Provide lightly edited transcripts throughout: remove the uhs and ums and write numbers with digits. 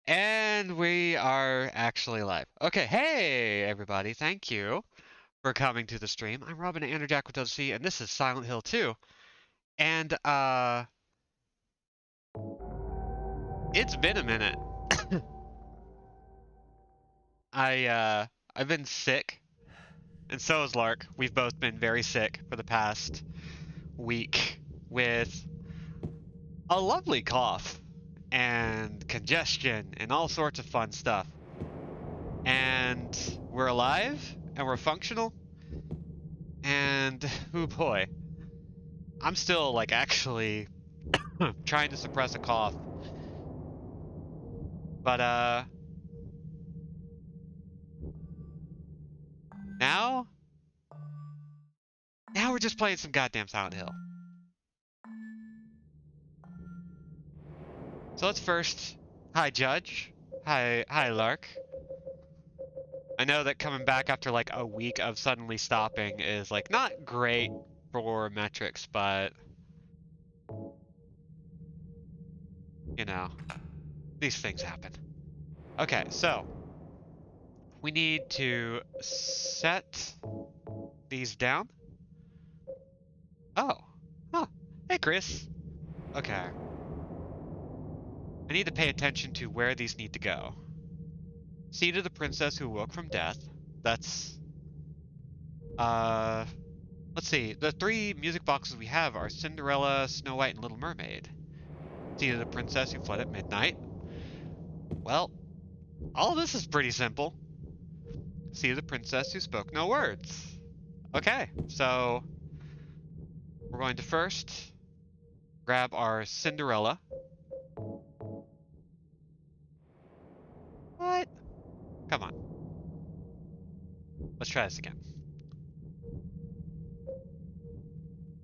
And we are actually live. Okay, hey everybody, thank you for coming to the stream. I'm Robin Anderjack with OC, and this is Silent Hill 2. And it's been a minute. I've been sick, and so has Lark. We've both been very sick for the past week with a lovely cough and congestion and all sorts of fun stuff. And we're alive and we're functional. And oh boy, I'm still like actually trying to suppress a cough. But now we're just playing some goddamn Silent Hill. So let's first hi Judge. Hi Lark. I know that coming back after like a week of suddenly stopping is like not great for metrics, but you know, these things happen. Okay, so we need to set these down. Oh. Huh. Hey Chris. Okay. I need to pay attention to where these need to go. Seed of the princess who woke from death. That's let's see. The three music boxes we have are Cinderella, Snow White, and Little Mermaid. Seed of the princess who fled at midnight. Well, all of this is pretty simple. Seed of the princess who spoke no words. Okay, so we're going to first grab our Cinderella. What? Come on. Let's try this again.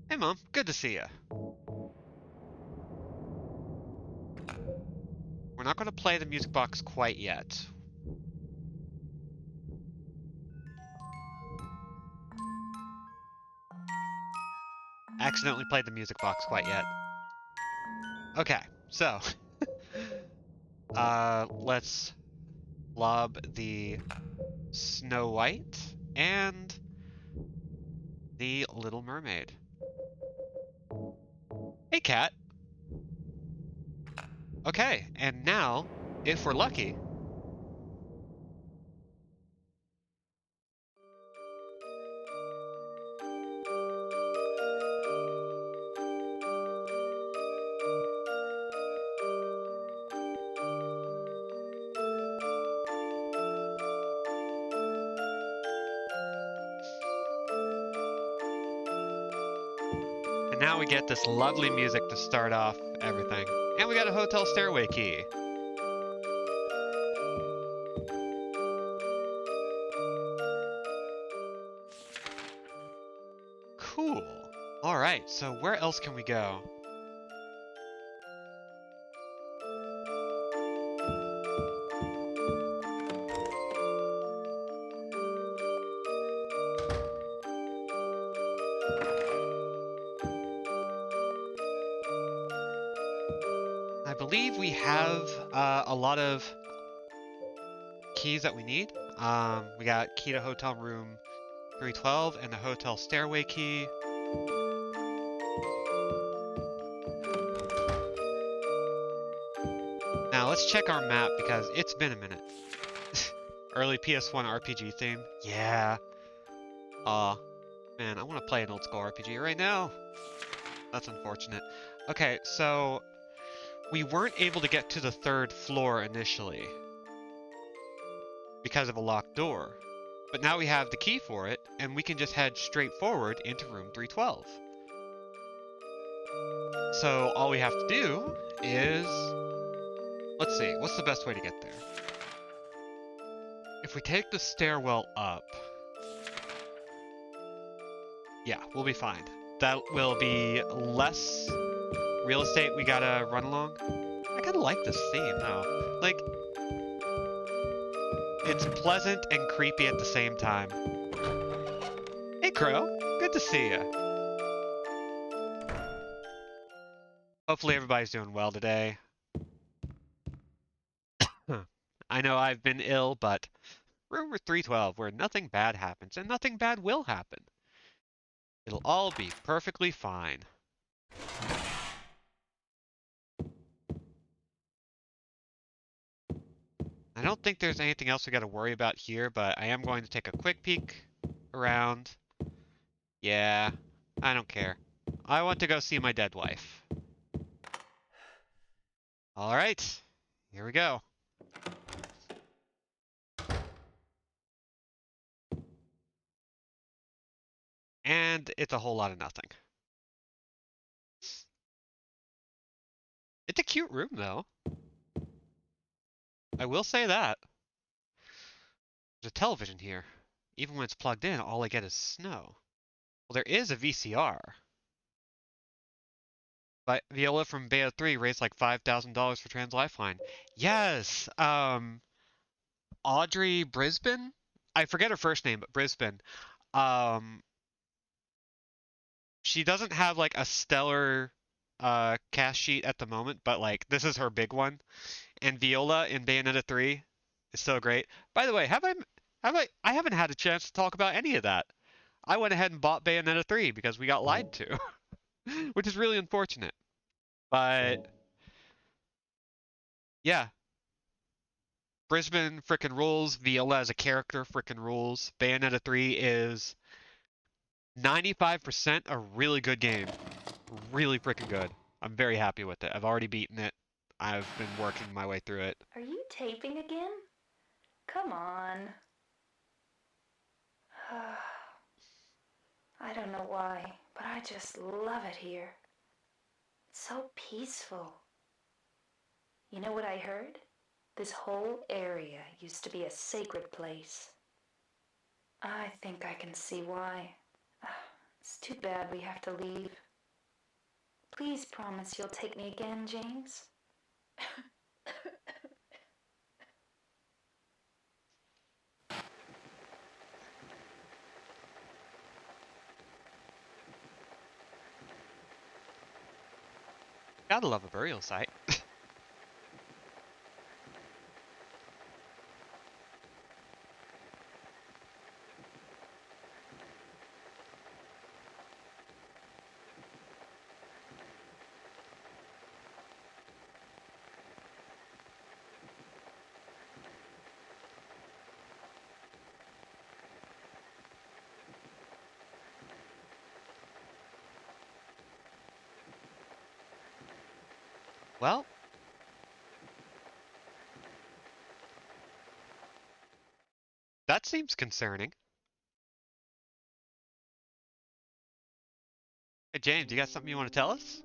Hey Mom, good to see ya. We're not going to play the music box quite yet. Accidentally played the music box quite yet. Okay, so let's lob the Snow White and the Little Mermaid. Hey, cat. Okay, and now, if we're lucky, and now we get this lovely music to start off everything. And we got a hotel stairway key. Cool. All right, so where else can we go? I believe we have a lot of keys that we need. We got key to hotel room 312 and the hotel stairway key. Now let's check our map because it's been a minute. Early PS1 RPG theme. Yeah. Aw. Man, I want to play an old school RPG right now. That's unfortunate. Okay, so we weren't able to get to the third floor initially because of a locked door. But now we have the key for it, and we can just head straight forward into room 312. So all we have to do is... Let's see, what's the best way to get there? If we take the stairwell up... Yeah, we'll be fine. That will be less real estate we gotta run along. I kinda like this theme, though. Like, it's pleasant and creepy at the same time. Hey, Crow. Good to see ya. Hopefully everybody's doing well today. I know I've been ill, but room 312, where nothing bad happens and nothing bad will happen. It'll all be perfectly fine. I don't think there's anything else we got to worry about here, but I am going to take a quick peek around. Yeah, I don't care. I want to go see my dead wife. All right, here we go. And it's a whole lot of nothing. It's a cute room, though. I will say that. There's a television here. Even when it's plugged in, all I get is snow. Well, there is a VCR. But Viola from Bayonetta 3 raised like $5,000 for Trans Lifeline. Yes! Audrey Brisbane? I forget her first name, but Brisbane. Um, she doesn't have like a stellar cast sheet at the moment, but like this is her big one. And Viola in Bayonetta 3 is so great. By the way, I haven't had a chance to talk about any of that. I went ahead and bought Bayonetta 3 because we got lied to, which is really unfortunate. But yeah, Brisbane frickin' rules. Viola as a character frickin' rules. Bayonetta 3 is 95% a really good game. Really frickin' good. I'm very happy with it. I've already beaten it. I've been working my way through it. Are you taping again? Come on. I don't know why, but I just love it here. It's so peaceful. You know what I heard? This whole area used to be a sacred place. I think I can see why. It's too bad we have to leave. Please promise you'll take me again, James. Gotta love a burial site. Well, that seems concerning. Hey, James, you got something you want to tell us?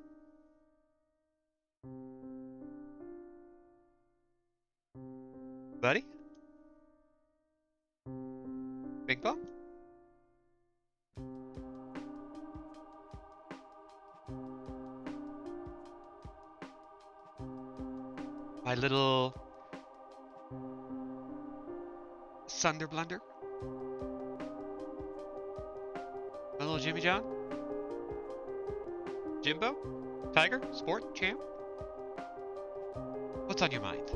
Buddy? Bing bong? My little Sunder Blunder? My little Jimmy John? Jimbo? Tiger? Sport? Champ? What's on your mind?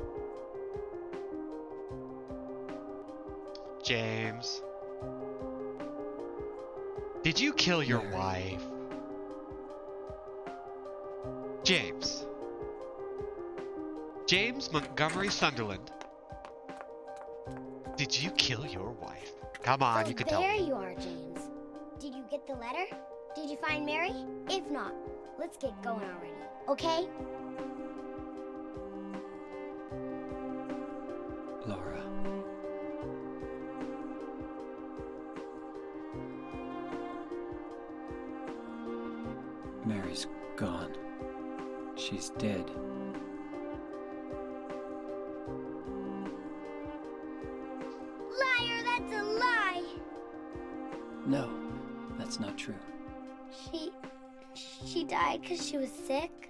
James. Did you kill your wife? James. James Montgomery Sunderland. Did you kill your wife? Come on, you can tell me. There you are, James. Did you get the letter? Did you find Mary? If not, let's get going already, okay? Laura. Mary's gone. She's dead. Liar, that's a lie! No, that's not true. She died because she was sick?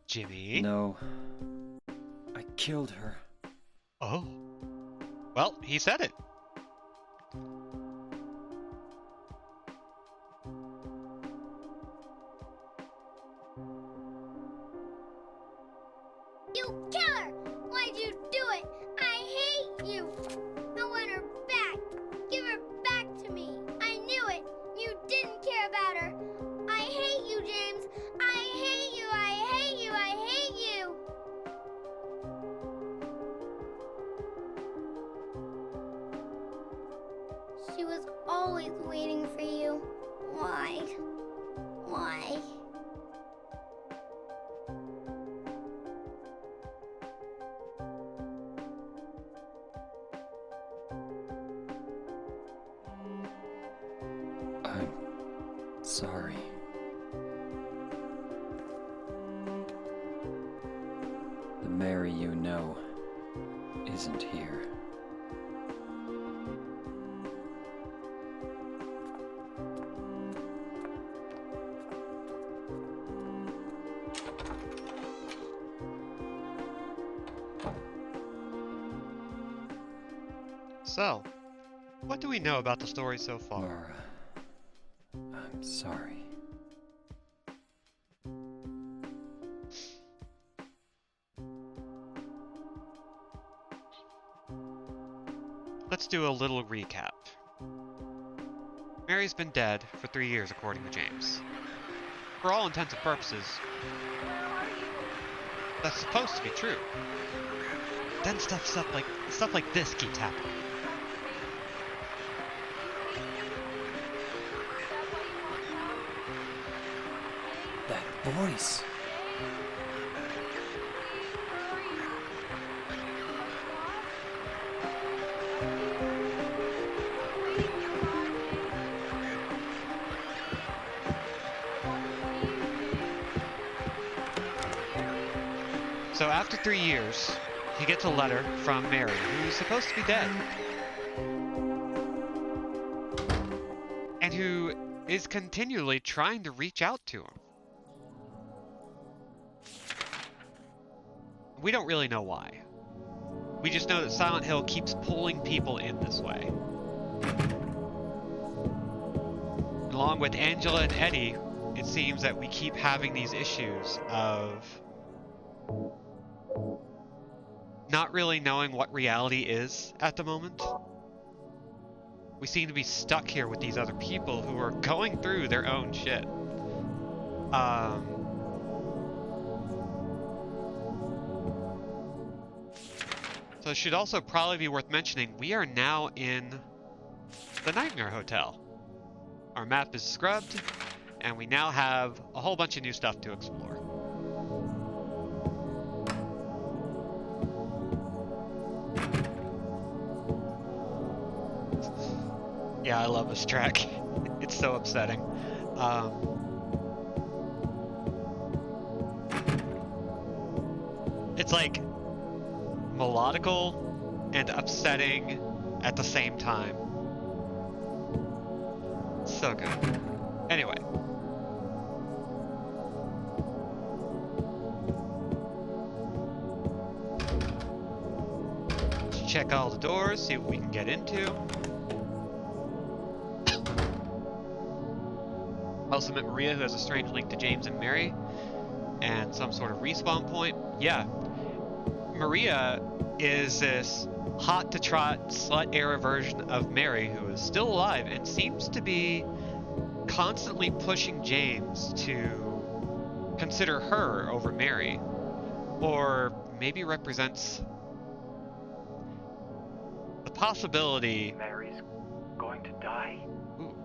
Jimmy? No. I killed her. Oh. Well, he said it. You killer! Why'd you do it? I hate you! I want her back! Give her back to me! I knew it! You didn't care about her! I hate you, James! I hate you! I hate you! I hate you! She was always waiting for you. Why? Why? I'm sorry. The Mary you know isn't here. So, what do we know about the story so far? Laura, I'm sorry. Let's do a little recap. Mary's been dead for 3 years, according to James. For all intents and purposes, that's supposed to be true. Then stuff like this keeps happening. That voice. So after 3 years, he gets a letter from Mary, who's supposed to be dead. And who is continually trying to reach out to him. We don't really know why. We just know that Silent Hill keeps pulling people in this way. Along with Angela and Eddie, it seems that we keep having these issues of not really knowing what reality is at the moment. We seem to be stuck here with these other people who are going through their own shit. So it should also probably be worth mentioning, we are now in the Nightmare Hotel. Our map is scrubbed, and we now have a whole bunch of new stuff to explore. Yeah, I love this track. It's so upsetting. It's like melodical and upsetting at the same time. So good. Anyway. Let's check all the doors, see what we can get into. Also met Maria, who has a strange link to James and Mary, and some sort of respawn point. Yeah. Maria is this hot-to-trot, slut-era version of Mary who is still alive and seems to be constantly pushing James to consider her over Mary. Or maybe represents the possibility... Mary's going to die? Ooh.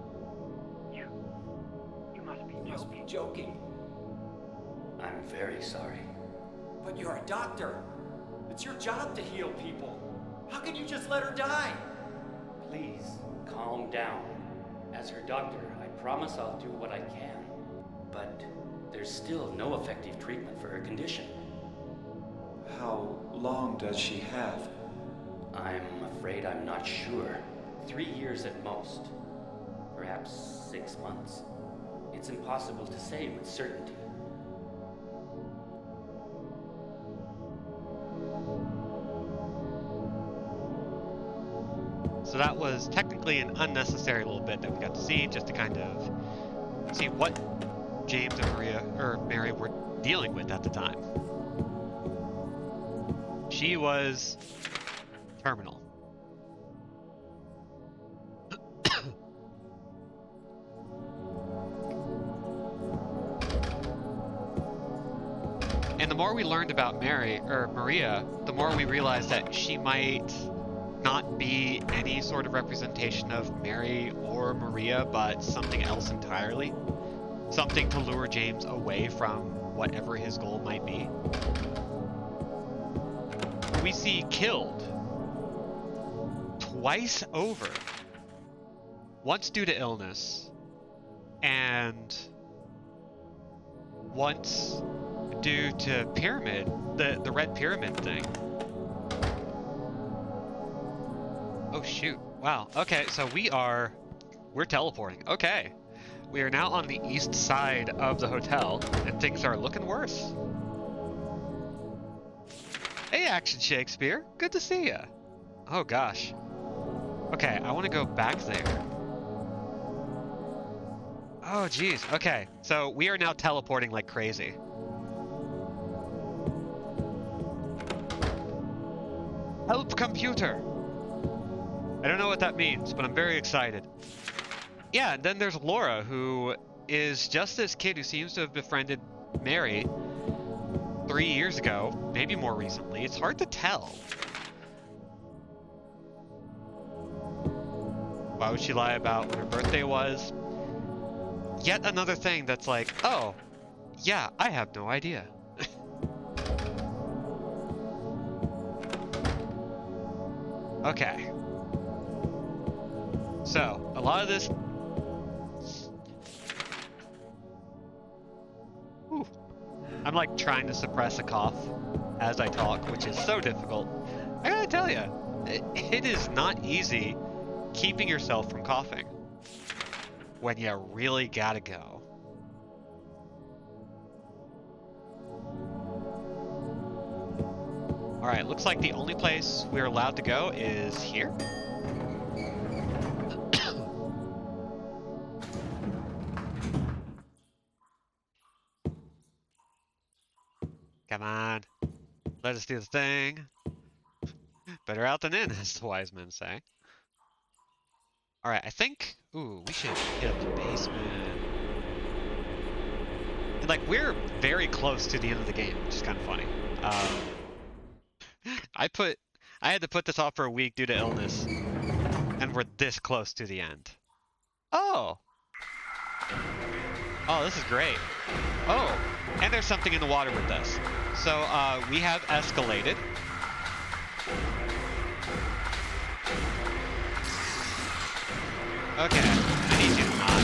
You must be joking. Must be joking. I'm very sorry. But you're a doctor. It's your job to heal people. How can you just let her die? Please, calm down. As her doctor, I promise I'll do what I can. But there's still no effective treatment for her condition. How long does she have? I'm afraid I'm not sure. 3 years at most. Perhaps 6 months. It's impossible to say with certainty. So that was technically an unnecessary little bit that we got to see, just to kind of see what James and Mary were dealing with at the time. She was terminal. And the more we learned about Maria, the more we realized that she might not be any sort of representation of Mary or Maria, but something else entirely. Something to lure James away from whatever his goal might be. We see killed twice over. Once due to illness, and once due to pyramid, the red pyramid thing. Oh shoot. Wow. Okay, so we're teleporting. Okay. We are now on the east side of the hotel, and things are looking worse. Hey, Action Shakespeare. Good to see ya. Oh gosh. Okay, I want to go back there. Oh geez. Okay, so we are now teleporting like crazy. Help, computer! I don't know what that means, but I'm very excited. Yeah, and then there's Laura, who is just this kid who seems to have befriended Mary 3 years ago, maybe more recently. It's hard to tell. Why would she lie about when her birthday was? Yet another thing that's like, oh, yeah, I have no idea. Okay. So, a lot of this... Whew. I'm like trying to suppress a cough as I talk, which is so difficult. I gotta tell you, it is not easy keeping yourself from coughing when you really gotta go. Alright, looks like the only place we're allowed to go is here. Come on. Let us do the thing. Better out than in, as the wise men say. Alright, I think... Ooh, we should hit up the basement. And, like, we're very close to the end of the game, which is kind of funny. I had to put this off for a week due to illness, and we're this close to the end. Oh! Oh, this is great. Oh, and there's something in the water with this. So, we have escalated. Okay, I need you to not.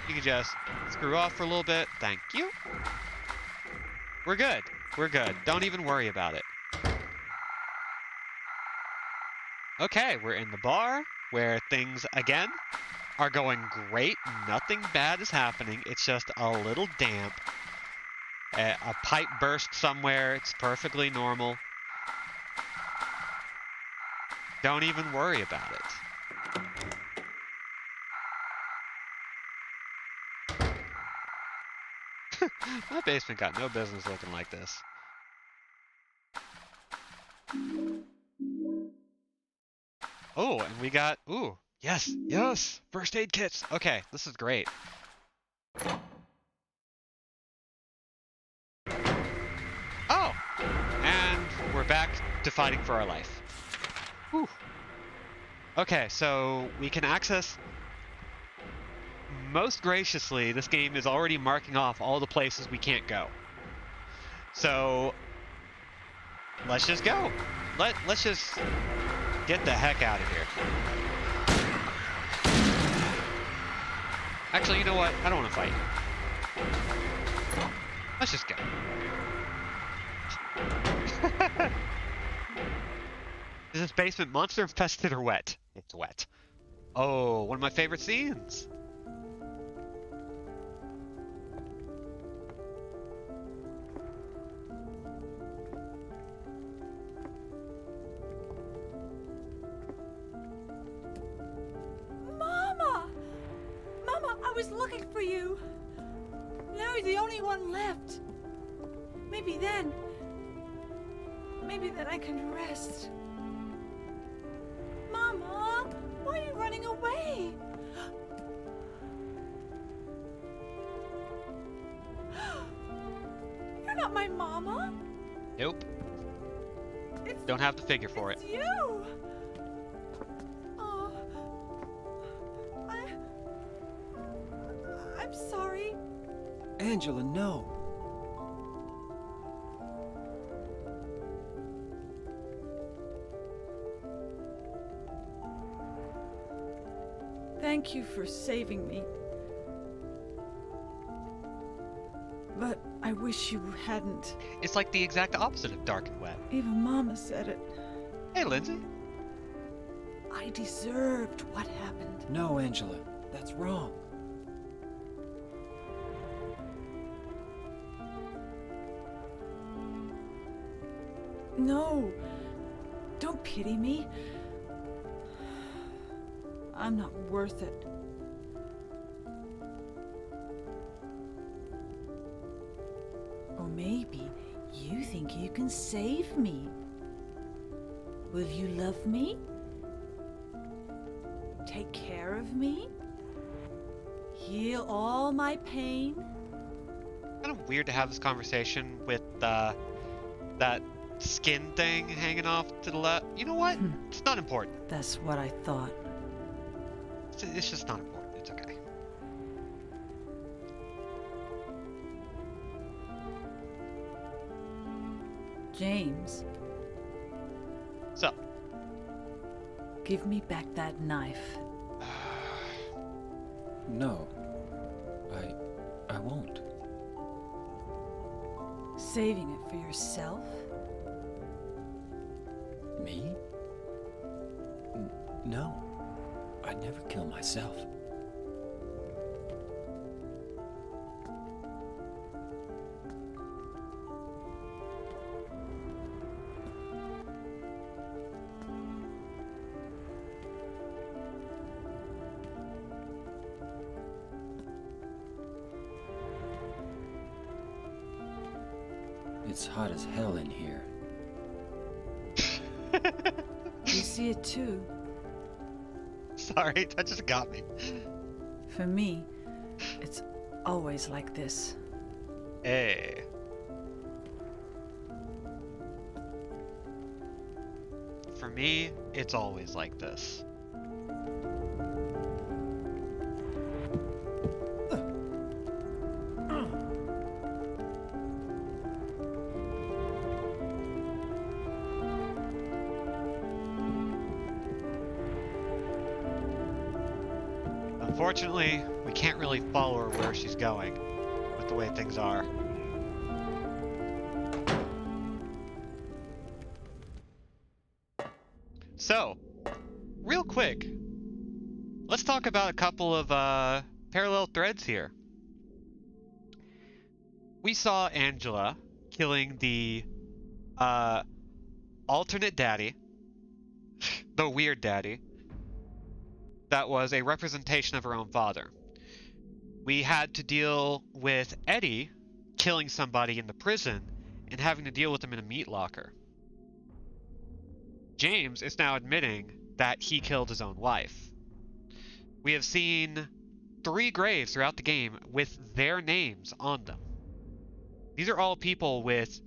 You can just screw off for a little bit. Thank you. We're good. We're good. Don't even worry about it. Okay, we're in the bar where things, again, are going great. Nothing bad is happening. It's just a little damp. A pipe burst somewhere. It's perfectly normal. Don't even worry about it. My basement got no business looking like this. Oh, and we got... Ooh, yes, yes! First aid kits! Okay, this is great. Oh! And we're back to fighting for our life. Whew. Okay, so we can access... Most graciously, this game is already marking off all the places we can't go. So... Let's just go. Let's just get the heck out of here. Actually, you know what? I don't want to fight. Let's just go. Is this basement monster infested or wet? It's wet. Oh, one of my favorite scenes. I was looking for you. Now you're the only one left. Maybe then I can rest. Mama, why are you running away? You're not my mama. Nope. It's, Don't have the figure for it. it's you. Oh, I'm sorry. Angela, no. Thank you for saving me. But I wish you hadn't. It's like the exact opposite of dark and wet. Even Mama said it. Hey, Lindsay. I deserved what happened. No, Angela. That's wrong. No. Don't pity me. I'm not worth it. Or maybe you think you can save me. Will you love me? Take care of me? Heal all my pain? Kind of weird to have this conversation with that skin thing hanging off to the left. You know what? It's not important. That's what I thought. It's just not important. It's okay. James, So, give me back that knife. No. I won't. Saving it for yourself? Me? No. I'd never kill myself. It's hot as hell in here. You see it too. sorry, that just got me. For me, it's always like this. Hey. For me, it's always like this. Unfortunately, we can't really follow her where she's going with the way things are. So, real quick, let's talk about a couple of parallel threads here. We saw Angela killing the alternate daddy, the weird daddy, that was a representation of her own father. We had to deal with Eddie killing somebody in the prison and having to deal with him in a meat locker. James is now admitting that he killed his own wife. We have seen 3 graves throughout the game with their names on them. These are all people with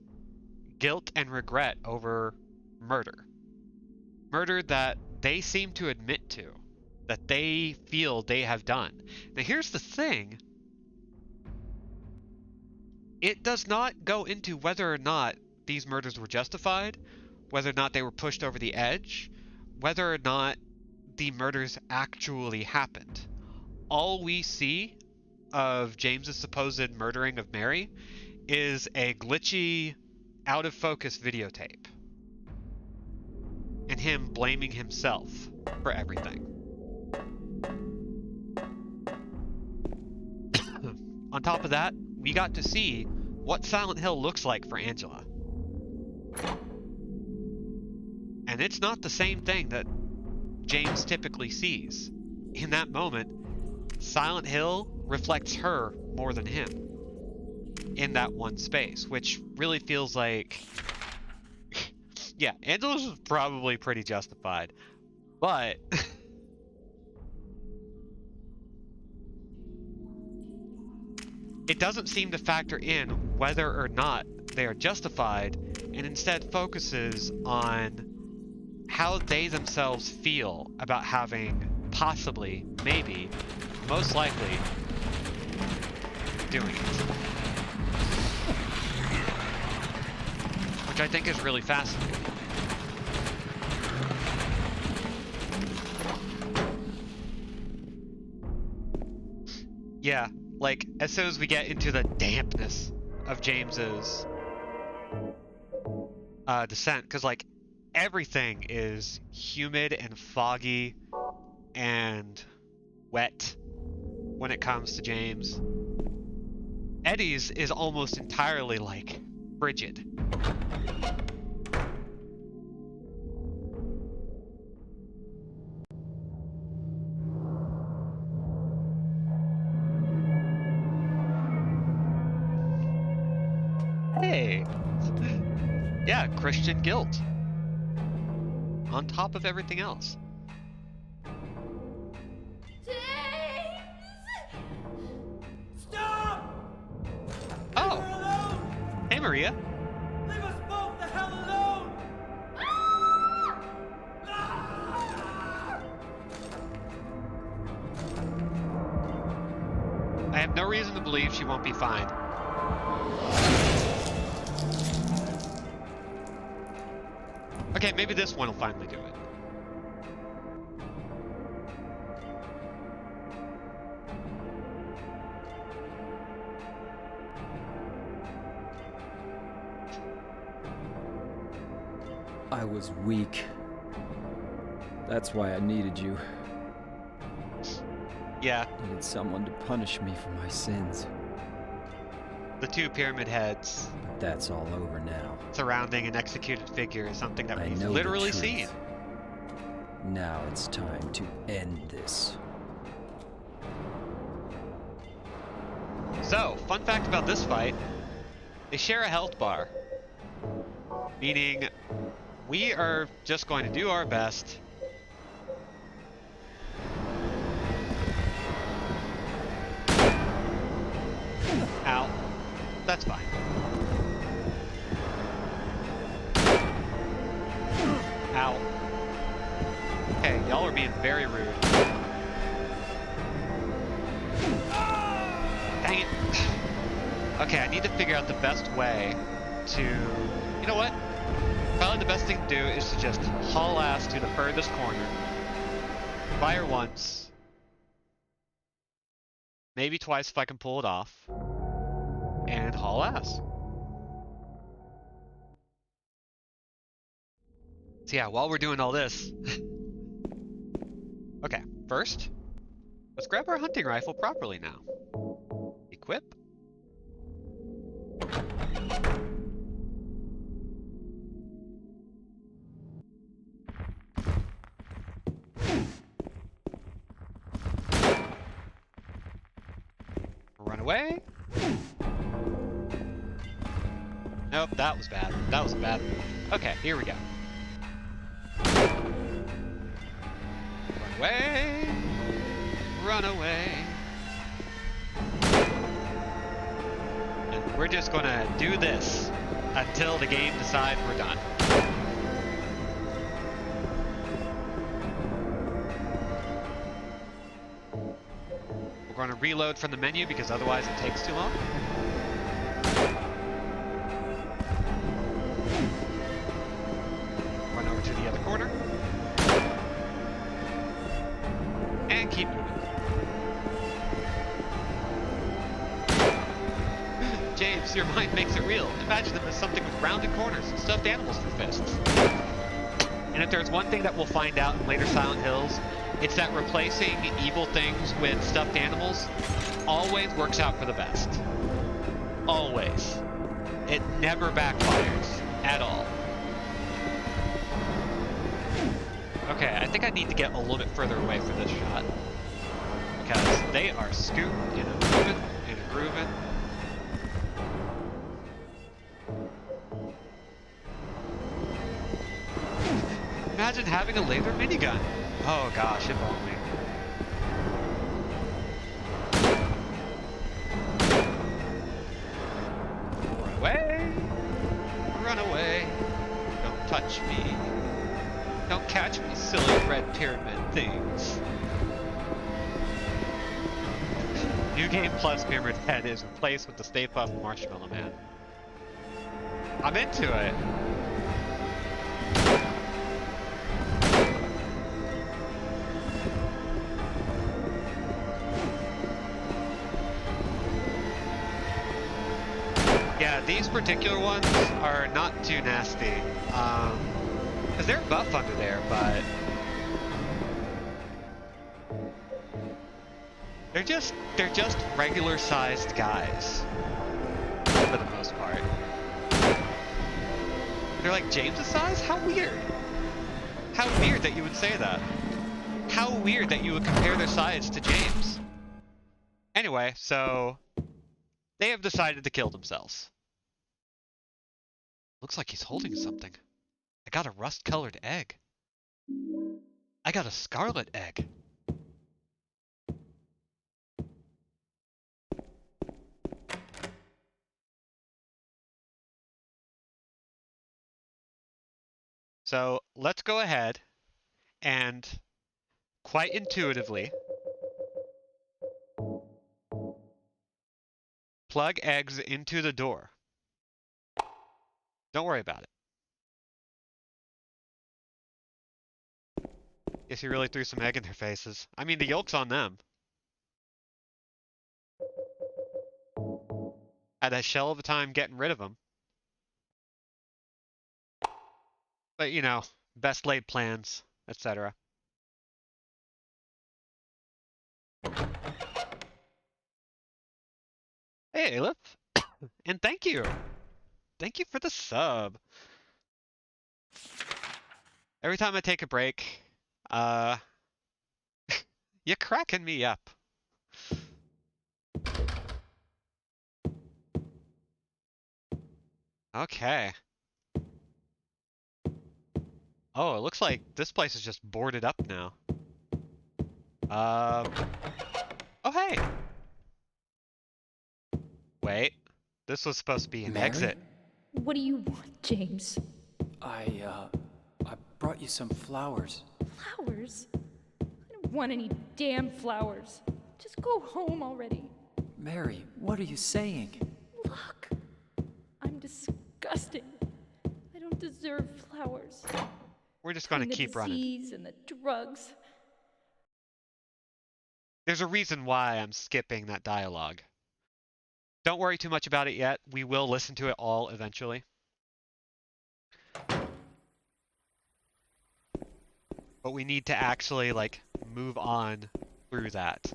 guilt and regret over murder. Murder that they seem to admit to, that they feel they have done. Now here's the thing. It does not go into whether or not these murders were justified, whether or not they were pushed over the edge, whether or not the murders actually happened. All we see of James's supposed murdering of Mary is a glitchy, out of focus videotape. And him blaming himself for everything. On top of that, we got to see what Silent Hill looks like for Angela. And it's not the same thing that James typically sees. In that moment, Silent Hill reflects her more than him. in that one space, which really feels like... yeah, Angelos was probably pretty justified, but... it doesn't seem to factor in whether or not they are justified, and instead focuses on how they themselves feel about having possibly, maybe, most likely, doing it. Which I think is really fascinating. Yeah, like, as soon as we get into the dampness of James's descent, because, like, everything is humid and foggy and wet when it comes to James. Eddie's is almost entirely, like, frigid. Hey! Yeah, Christian guilt. On top of everything else. James! Stop! Oh! Leave her alone! Hey, Maria. Leave us both the hell alone! Ah! Ah! I have no reason to believe she won't be fine. Okay, maybe this one will finally do it. I was weak. That's why I needed you. Yeah, Needed someone to punish me for my sins. the two pyramid heads But that's all over now. surrounding an executed figure is something that I we've know literally the truth. seen. Now it's time to end this. So, fun fact about this fight, they share a health bar. Meaning, we are just going to do our best. Ow. That's fine. Ow. Okay, y'all are being very rude. Dang it. Okay, I need to figure out the best way to... You know what? Probably the best thing to do is to just haul ass to the furthest corner. Fire once. Maybe twice if I can pull it off. And haul ass. So yeah, while we're doing all this... okay, first, let's grab our hunting rifle properly now. Equip. Run away. Nope, that was bad. That was a bad move. Okay, here we go. Run away. Run away. And we're just gonna do this until the game decides we're done. We're going to reload from the menu because otherwise it takes too long. Run over to the other corner. And keep moving. James, your mind makes it real. Imagine them as something with rounded corners and stuffed animals for fists. And if there's one thing that we'll find out in later Silent Hills, it's that replacing evil things with stuffed animals always works out for the best. Always. It never backfires at all. Okay, I think I need to get a little bit further away for this shot. Because they are scooting and a moving and a grooving. Imagine having a laser minigun. Oh gosh, if only. Run away! Run away! Don't touch me. Don't catch me, silly red pyramid things. New Game Plus Pyramid Head is replaced with the Stay Puft Marshmallow Man. I'm into it. Yeah, these particular ones are not too nasty. Cause they're buff under there, but they're just regular sized guys for the most part. They're like James's size? How weird. How weird that you would say that. How weird that you would compare their size to James. Anyway, so they have decided to kill themselves. Looks like he's holding something. I got a rust-colored egg. I got a scarlet egg. So let's go ahead and quite intuitively plug eggs into the door. Don't worry about it. Guess you really threw some egg in their faces. I mean, the yolk's on them. Had a shell of a time getting rid of them. But, you know, best laid plans, etc. Hey, Aleph. And thank you. Thank you for the sub. Every time I take a break, you're cracking me up. Okay. Oh, it looks like this place is just boarded up now. Oh, hey. Wait. This was supposed to be an Mary? exit. What do you want, James? I brought you some flowers. Flowers? I don't want any damn flowers. Just go home already. Mary, what are you saying? Look, I'm disgusting. I don't deserve flowers. We're just going to keep running. The disease and the drugs. There's a reason why I'm skipping that dialogue. Don't worry too much about it yet. We will listen to it all eventually. But we need to actually, like, move on through that.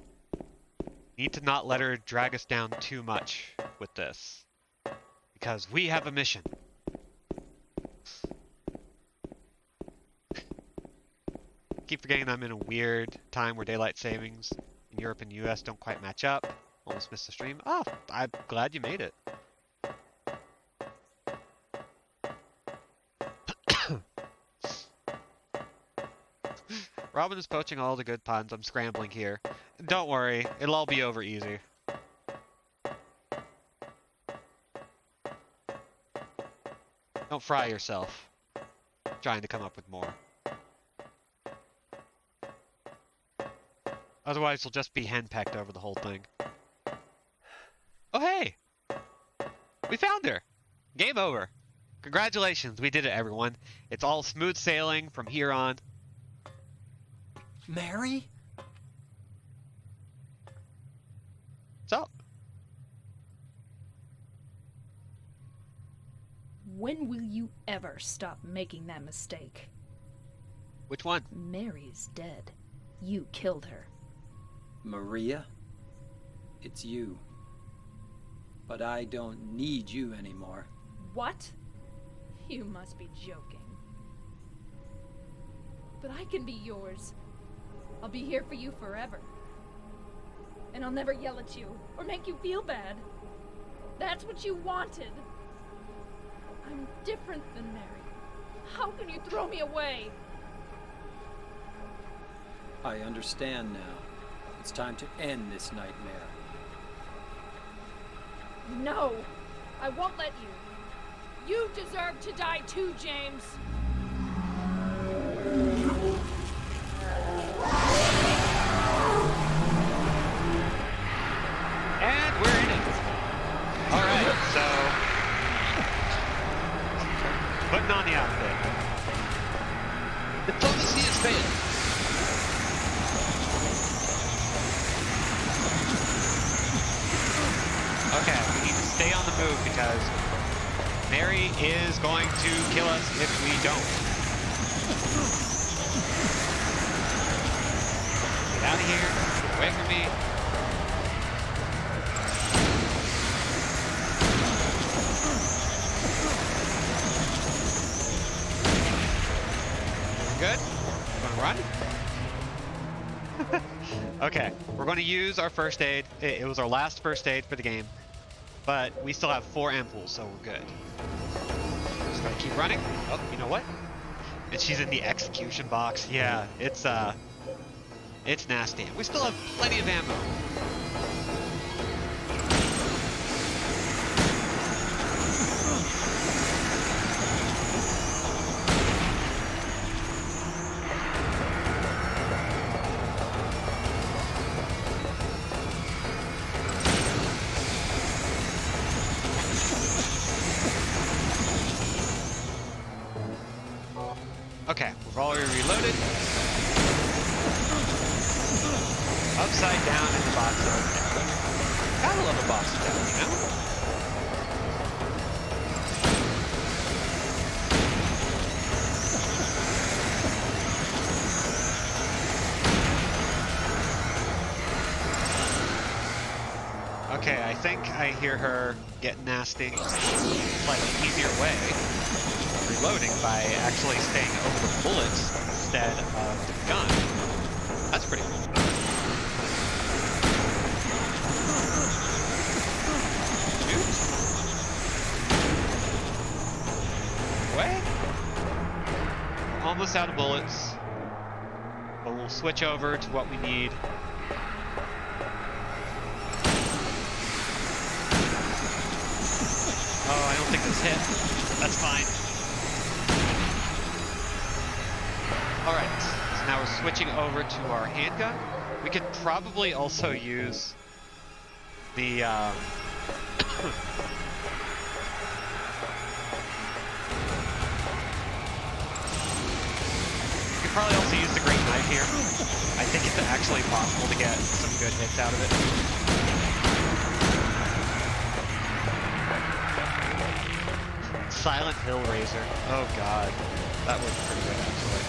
Need to not let her drag us down too much with this. Because we have a mission. Keep forgetting I'm in a weird time where daylight savings in Europe and US don't quite match up. Almost missed the stream. Oh, I'm glad you made it. Robin is poaching all the good puns. I'm scrambling here. Don't worry, it'll all be over easy. Don't fry yourself trying to come up with more. Otherwise, you'll just be henpecked over the whole thing. Oh, hey! We found her! Game over. Congratulations, we did it, everyone. It's all smooth sailing from here on. Mary? What's up? When will you ever stop making that mistake? Which one? Mary's dead. You killed her. Maria? It's you. But I don't need you anymore. What? You must be joking. But I can be yours. I'll be here for you forever. And I'll never yell at you or make you feel bad. That's what you wanted. I'm different than Mary. How can you throw me away? I understand now. It's time to end this nightmare. No! I won't let you! You deserve to die too, James! And we're in it. Alright, so putting on the outfit. Diplomacy has failed. Okay, we need to stay on the move because Mary is going to kill us if we don't. Get out of here. Get away from me. Good? Wanna run? Okay, we're going to use our first aid. It was our last first aid for the game, but we still have 4 ampoules, so we're good. Just gotta keep running. Oh, you know what? And she's in the execution box. Yeah, it's nasty. We still have plenty of ammo. Okay, we've already reloaded. Upside down in the box. Gotta love a box down, you know? Okay, I think I hear her get nasty. Slightly easier way of reloading by actually staying over the bullets instead of the gun. That's pretty cool. Shoot. Way. We're almost out of bullets, but we'll switch over to what we need. Oh, I don't think this hit. That's fine. Alright, so now we're switching over to our handgun. We could probably also use the, we could probably also use the great knife here. I think it's actually possible to get some good hits out of it. Silent Hill Razor. Oh god. That was pretty good actually.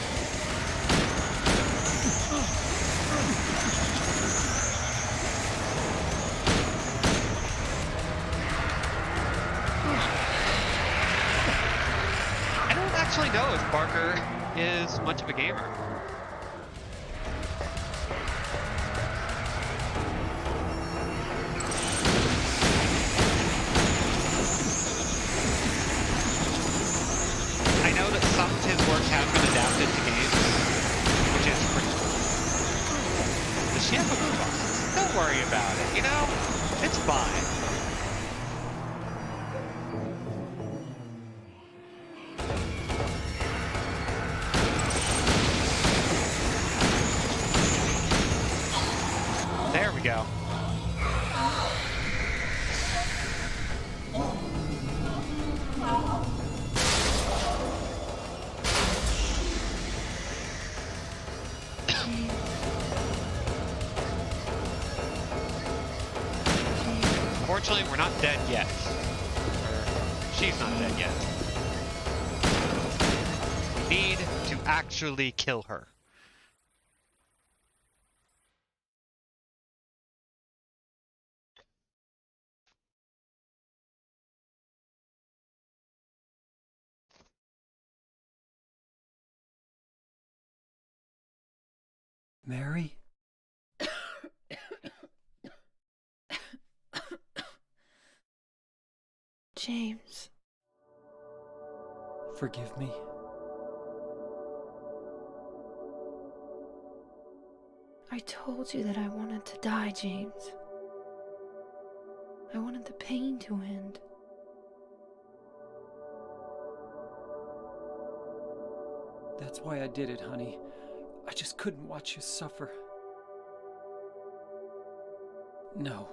I don't actually know if Barker is much of a gamer. Some of his works have been adapted to games, which is pretty cool. Does she have a move box? Don't worry about it, you know? It's fine. There we go. Fortunately, we're not dead yet. Or, she's not dead yet. We need to actually kill her. Mary? James. Forgive me. I told you that I wanted to die, James. I wanted the pain to end. That's why I did it, honey. I just couldn't watch you suffer. No.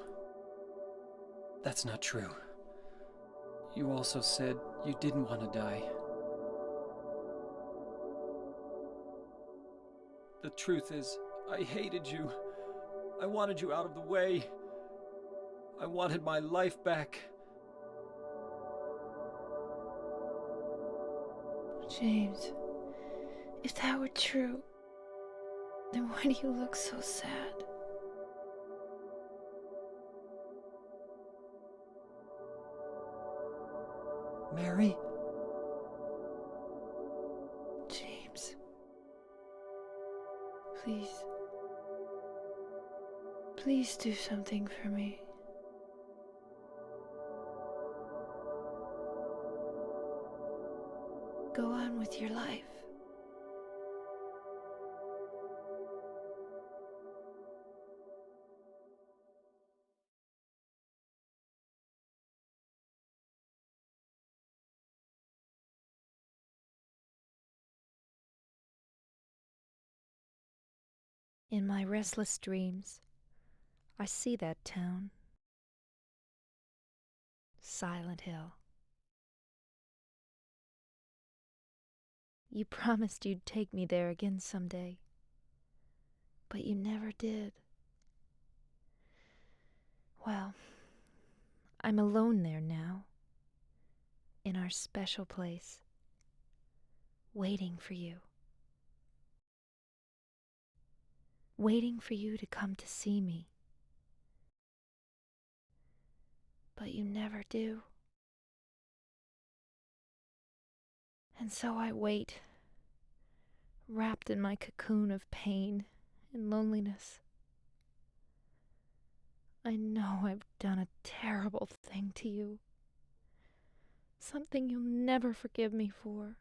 That's not true. You also said you didn't want to die. The truth is, I hated you. I wanted you out of the way. I wanted my life back. James, if that were true, then why do you look so sad? Mary? James. Please. Please do something for me. Go on with your life. In my restless dreams, I see that town. Silent Hill. You promised you'd take me there again someday, but you never did. Well, I'm alone there now, in our special place, waiting for you. Waiting for you to come to see me. But you never do. And so I wait, wrapped in my cocoon of pain and loneliness. I know I've done a terrible thing to you. Something you'll never forgive me for.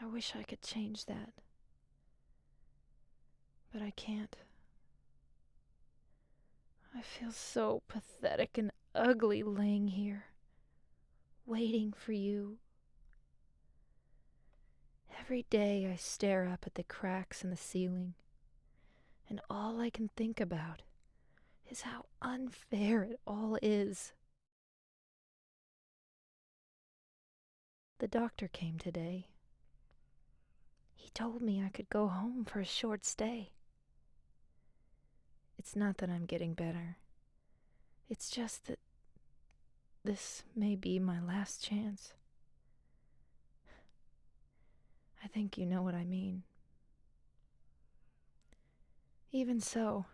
I wish I could change that. But I can't. I feel so pathetic and ugly laying here, waiting for you. Every day I stare up at the cracks in the ceiling, and all I can think about is how unfair it all is. The doctor came today. He told me I could go home for a short stay. It's not that I'm getting better. It's just that this may be my last chance. I think you know what I mean. Even so,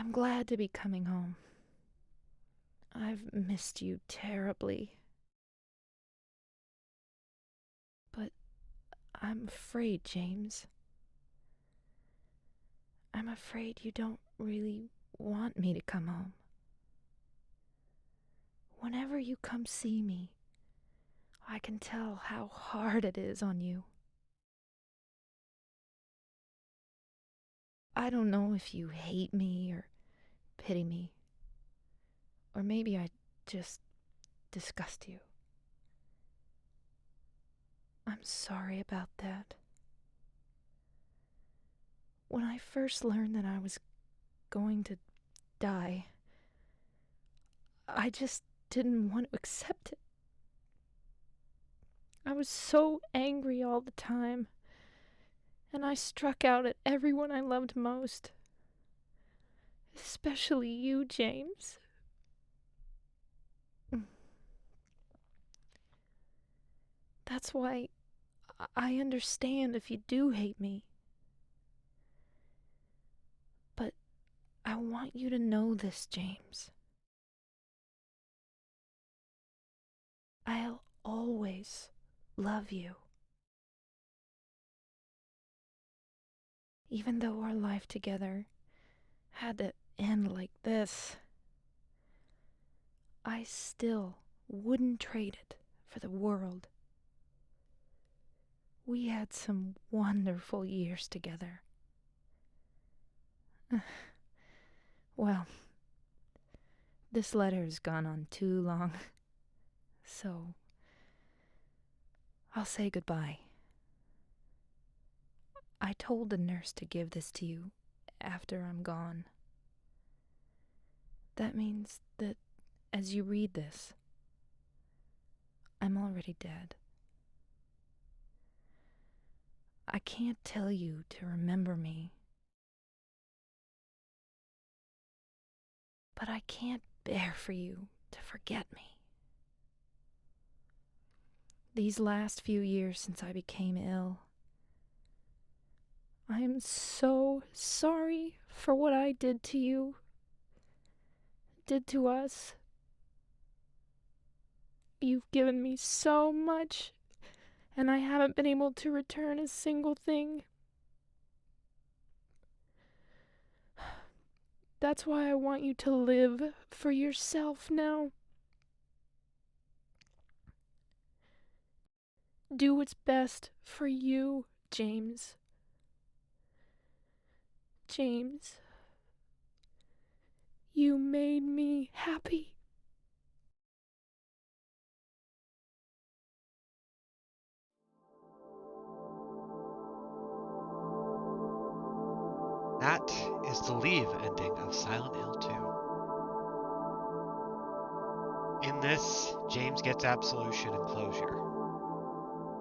I'm glad to be coming home. I've missed you terribly. But I'm afraid, James. I'm afraid you don't really want me to come home. Whenever you come see me, I can tell how hard it is on you. I don't know if you hate me or pity me, or maybe I just disgust you. I'm sorry about that. When I first learned that I was going to die, I just didn't want to accept it. I was so angry all the time, and I struck out at everyone I loved most. Especially you, James. That's why I understand if you do hate me. But I want you to know this, James. I'll always love you. Even though our life together had to end like this, I still wouldn't trade it for the world. We had some wonderful years together. Well, this letter has gone on too long, so I'll say goodbye. I told the nurse to give this to you after I'm gone. That means that as you read this, I'm already dead. I can't tell you to remember me, but I can't bear for you to forget me. These last few years since I became ill, I am so sorry for what I did to you, did to us. You've given me so much, and I haven't been able to return a single thing. That's why I want you to live for yourself now. Do what's best for you, James. James, you made me happy. That is the leave ending of Silent Hill 2. In this, James gets absolution and closure.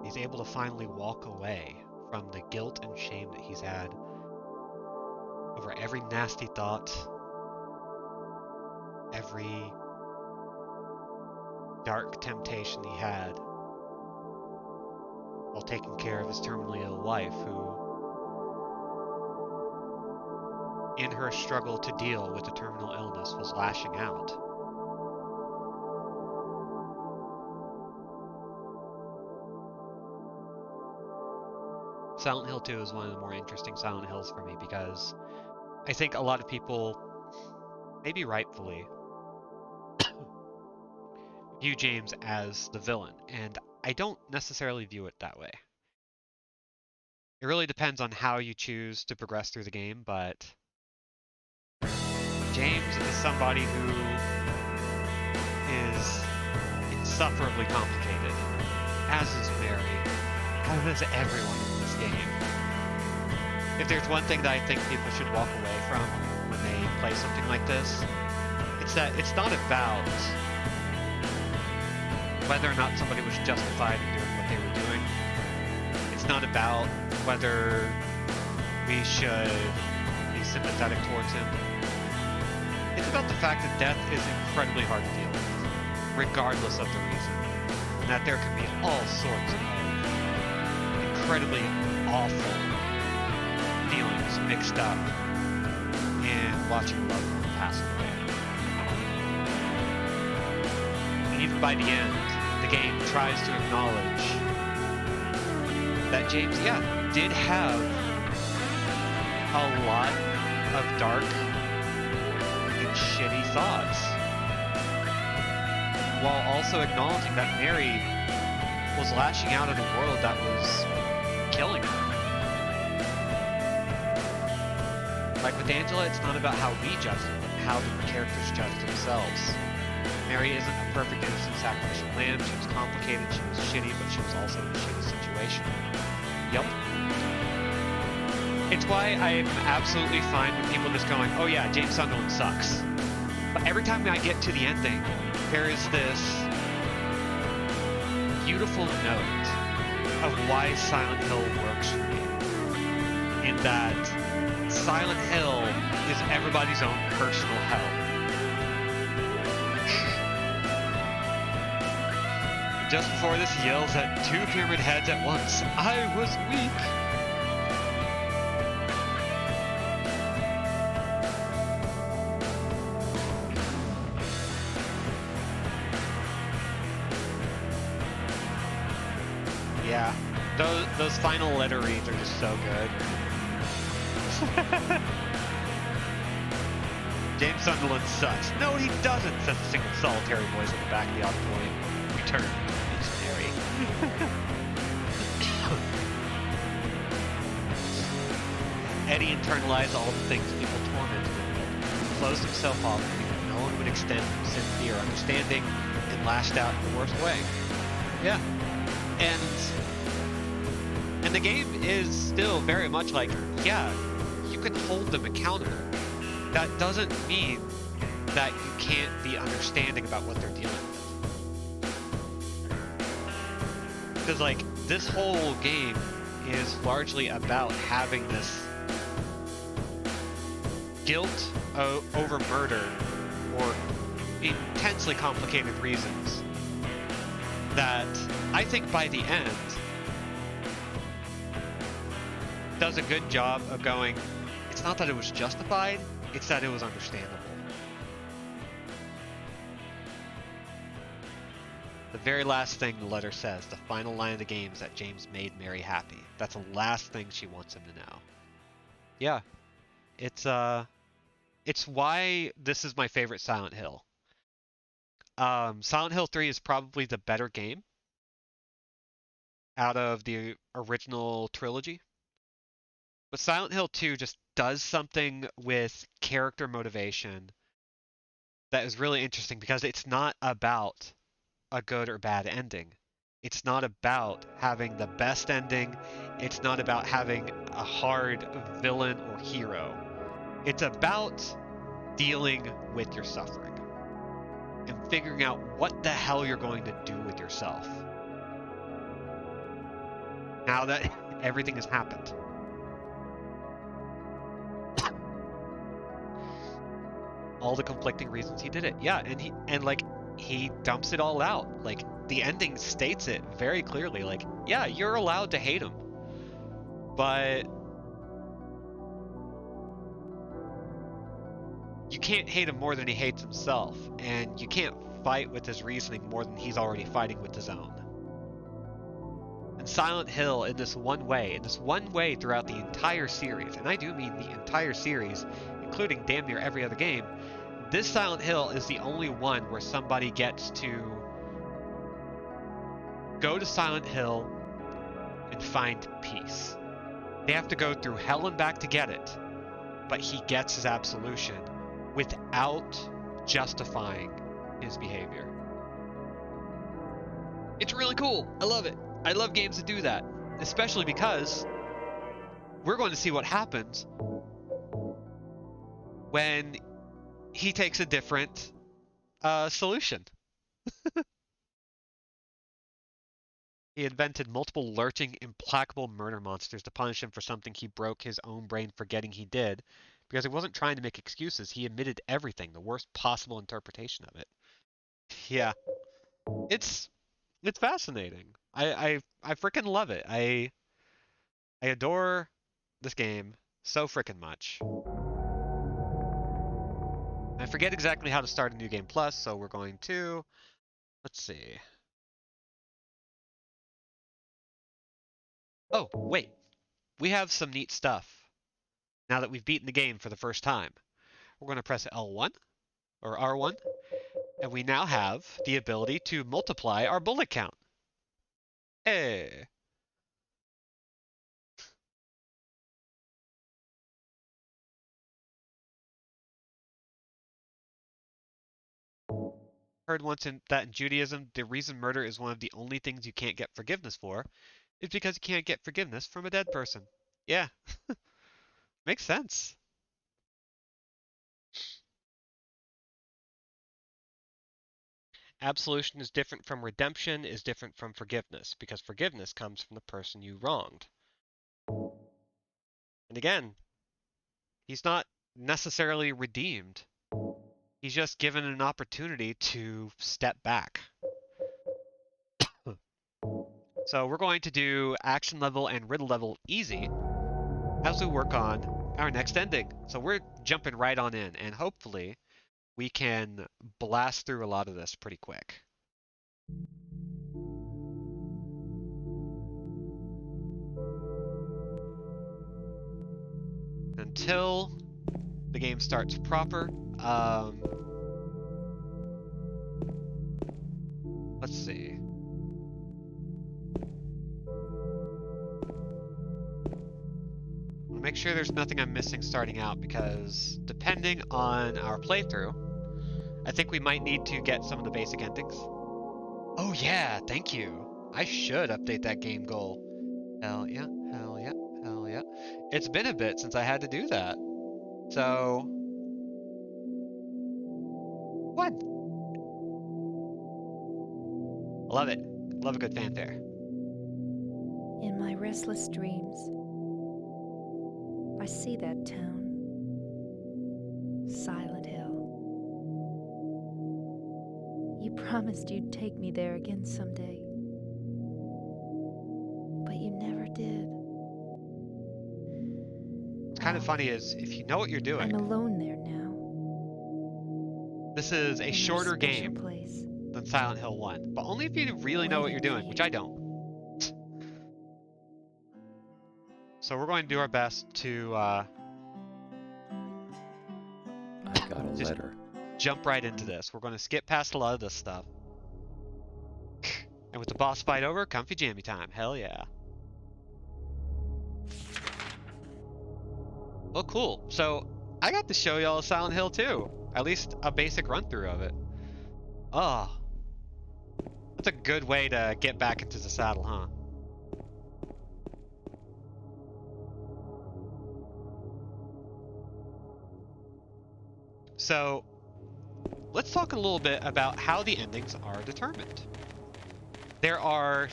He's able to finally walk away from the guilt and shame that he's had over every nasty thought, every dark temptation he had while taking care of his terminally ill wife, who, in her struggle to deal with the terminal illness, was lashing out. Silent Hill 2 is one of the more interesting Silent Hills for me because I think a lot of people, maybe rightfully, view James as the villain, and I don't necessarily view it that way. It really depends on how you choose to progress through the game, but James is somebody who is insufferably complicated, as is Mary, as is everyone in this game. If there's one thing that I think people should walk away from when they play something like this, it's that it's not about whether or not somebody was justified in doing what they were doing. It's not about whether we should be sympathetic towards him. It's about the fact that death is incredibly hard to deal with, regardless of the reason. And that there can be all sorts of incredibly awful feelings mixed up in watching a loved one pass away. And even by the end, the game tries to acknowledge that James, did have a lot of dark and shitty thoughts, while also acknowledging that Mary was lashing out at a world that was killing her. Like with Angela, it's not about how we judge them, but how the characters judge themselves. Mary isn't a perfect innocent sacrificial lamb. She was complicated, she was shitty, but she was also in a shitty situation. Yup. It's why I'm absolutely fine with people just going, oh yeah, James Sunderland sucks. But every time I get to the ending, there is this beautiful note of why Silent Hill works for me. In that Silent Hill is everybody's own personal hell. Just before this, he yells at two pyramid heads at once. I was weak. Yeah, those final letter reads are just so good. James Sunderland sucks. No, he doesn't, says a single solitary voice at the back of the auditorium. Return. It's Mary. Eddie internalized all the things people tormented him with, closed himself off, believing no one would extend him sympathy or understanding, and lashed out in the worst way. Yeah. And the game is still very much like, yeah, you can hold them accountable. That doesn't mean that you can't be understanding about what they're dealing with. Because, like, this whole game is largely about having this guilt over murder or intensely complicated reasons that I think by the end does a good job of going, it's not that it was justified, it's that it was understandable. The very last thing the letter says, the final line of the game, is that James made Mary happy. That's the last thing she wants him to know. Yeah. It's why this is my favorite Silent Hill. Silent Hill 3 is probably the better game out of the original trilogy. But Silent Hill 2 just does something with character motivation that is really interesting because it's not about a good or bad ending. It's not about having the best ending. It's not about having a hard villain or hero. It's about dealing with your suffering and figuring out what the hell you're going to do with yourself now that everything has happened. All the conflicting reasons he did it. Yeah, and he dumps it all out. Like, the ending states it very clearly. Like, yeah, you're allowed to hate him, but you can't hate him more than he hates himself, and you can't fight with his reasoning more than he's already fighting with his own. And Silent Hill, in this one way throughout the entire series, and I do mean the entire series, including damn near every other game, this Silent Hill is the only one where somebody gets to go to Silent Hill and find peace. They have to go through hell and back to get it, but he gets his absolution without justifying his behavior. It's really cool. I love it. I love games that do that, especially because we're going to see what happens when he takes a different solution. He invented multiple lurching, implacable murder monsters to punish him for something he broke his own brain forgetting he did. Because he wasn't trying to make excuses, he admitted everything, the worst possible interpretation of it. Yeah. It's fascinating. I freaking love it. I adore this game so freaking much. I forget exactly how to start a new game plus, so we're going to, let's see. Oh, wait. We have some neat stuff now that we've beaten the game for the first time. We're going to press L1 or R1, and we now have the ability to multiply our bullet count. Hey. Heard once that in Judaism, the reason murder is one of the only things you can't get forgiveness for is because you can't get forgiveness from a dead person. Yeah. Makes sense. Absolution is different from redemption, is different from forgiveness, because forgiveness comes from the person you wronged. And again, he's not necessarily redeemed. He's just given an opportunity to step back. So we're going to do action level and riddle level easy as we work on our next ending. So we're jumping right on in, and hopefully we can blast through a lot of this pretty quick. Until the game starts proper, let's see. I want to make make sure there's nothing I'm missing starting out, because depending on our playthrough, I think we might need to get some of the basic endings. Oh yeah, thank you. I should update that game goal. Hell yeah, hell yeah, hell yeah. It's been a bit since I had to do that. So, what? Love it. Love a good fanfare. In my restless dreams, I see that town. Silent Hill. You promised you'd take me there again someday. But you never did. What's kind of funny is, if you know what you're doing, I'm alone there now. this is a In our shorter special game place. than Silent Hill 1, but only if you really know what you're doing, which I don't. So we're going to do our best to I got a just letter. jump right into this. We're going to skip past a lot of this stuff. And with the boss fight over, comfy jammy time. Hell yeah. Well, cool. So I got to show y'all Silent Hill 2. At least a basic run through of it. Oh. That's a good way to get back into the saddle, huh? So, let's talk a little bit about how the endings are determined. There are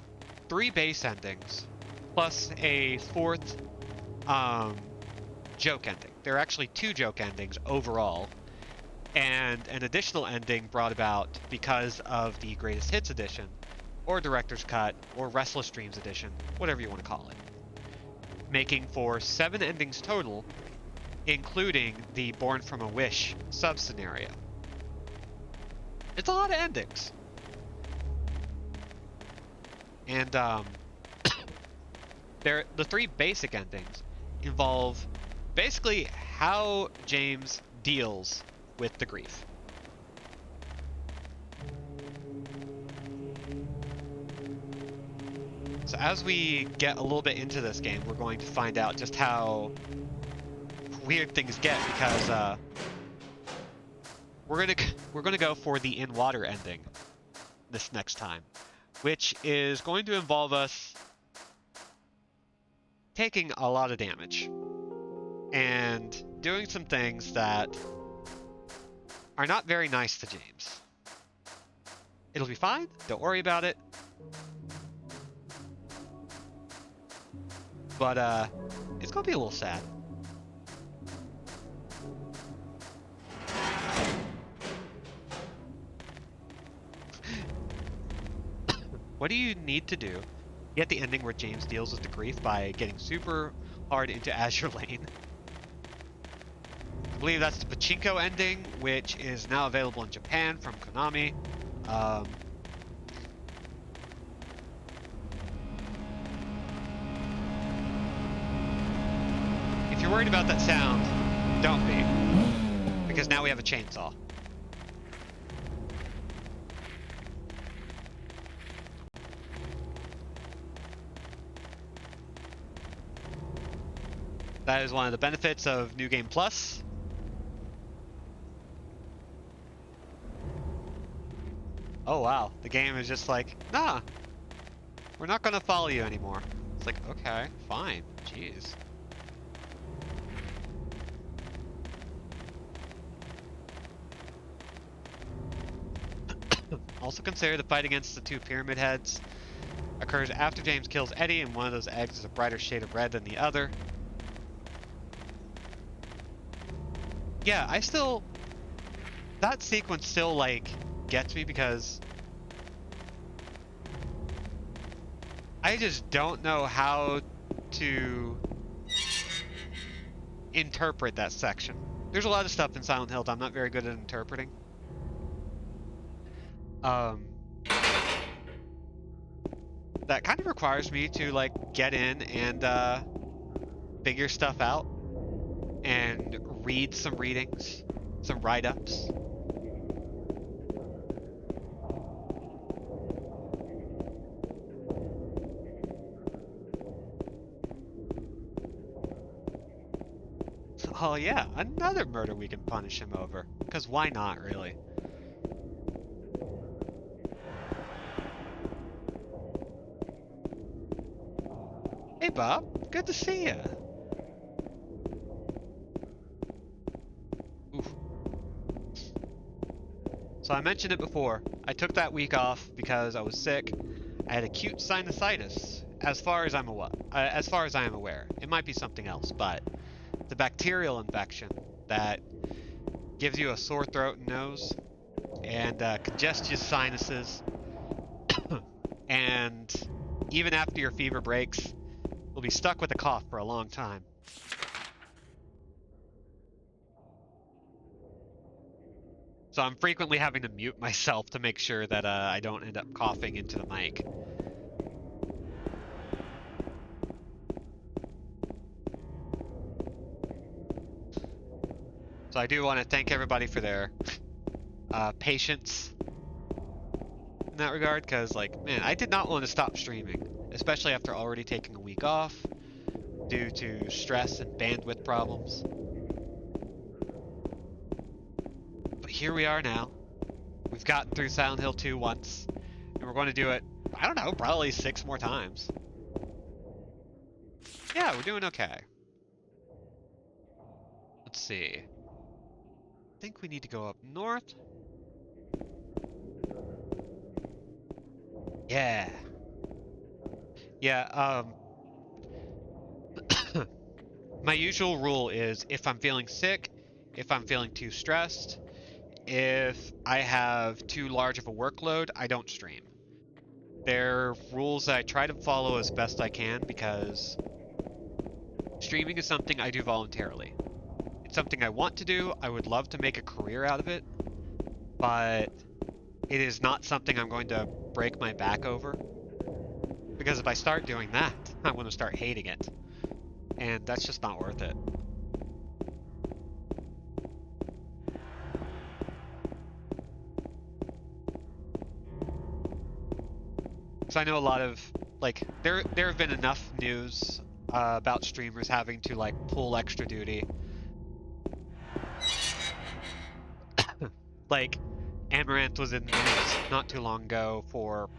3 base endings, plus a 4th joke ending. There are actually 2 joke endings overall, and an additional ending brought about because of the Greatest Hits edition, or Director's Cut, or Restless Dreams edition, whatever you want to call it, making for 7 endings total, including the Born from a Wish sub-scenario. It's a lot of endings. And the 3 basic endings involve basically how James deals with the grief. So as we get a little bit into this game, we're going to find out just how weird things get, because we're gonna go for the in water ending this next time, which is going to involve us taking a lot of damage and doing some things that are not very nice to James. It'll be fine, don't worry about it. But it's gonna be a little sad. What do you need to do? Get the ending where James deals with the grief by getting super hard into Azure Lane. I believe that's the Pachinko ending, which is now available in Japan from Konami. If you're worried about that sound, don't be, because now we have a chainsaw. That is one of the benefits of New Game Plus. Oh wow, the game is just like, nah, we're not gonna follow you anymore. It's like, okay, fine, jeez. Also consider the fight against the 2 pyramid heads occurs after James kills Eddie, and one of those eggs is a brighter shade of red than the other. Yeah, that sequence still, like, gets me, because I just don't know how to interpret that section. There's a lot of stuff in Silent Hill that I'm not very good at interpreting. That kind of requires me to, like, get in and figure stuff out and read some readings, some write-ups. Oh yeah, another murder we can punish him over. Because why not, really? Hey Bob, good to see ya. Oof. So I mentioned it before. I took that week off because I was sick. I had acute sinusitis, as far as I am aware. It might be something else, but the bacterial infection that gives you a sore throat and nose, and congested sinuses, and even after your fever breaks, you'll be stuck with a cough for a long time. So I'm frequently having to mute myself to make sure that I don't end up coughing into the mic. So I do want to thank everybody for their patience in that regard, because, like, man, I did not want to stop streaming, especially after already taking a week off due to stress and bandwidth problems. But here we are now. We've gotten through Silent Hill 2 once, and we're going to do it, I don't know, probably 6 more times. Yeah, we're doing okay. Let's see. I think we need to go up north. Yeah. Yeah, my usual rule is if I'm feeling sick, if I'm feeling too stressed, if I have too large of a workload, I don't stream. They're rules that I try to follow as best I can because streaming is something I do voluntarily. It's something I want to do. I would love to make a career out of it, but it is not something I'm going to break my back over. Because if I start doing that, I'm going to start hating it. And that's just not worth it. Because I know a lot of, like, there have been enough news about streamers having to, like, pull extra duty. Like, Amaranth was in the news not too long ago for,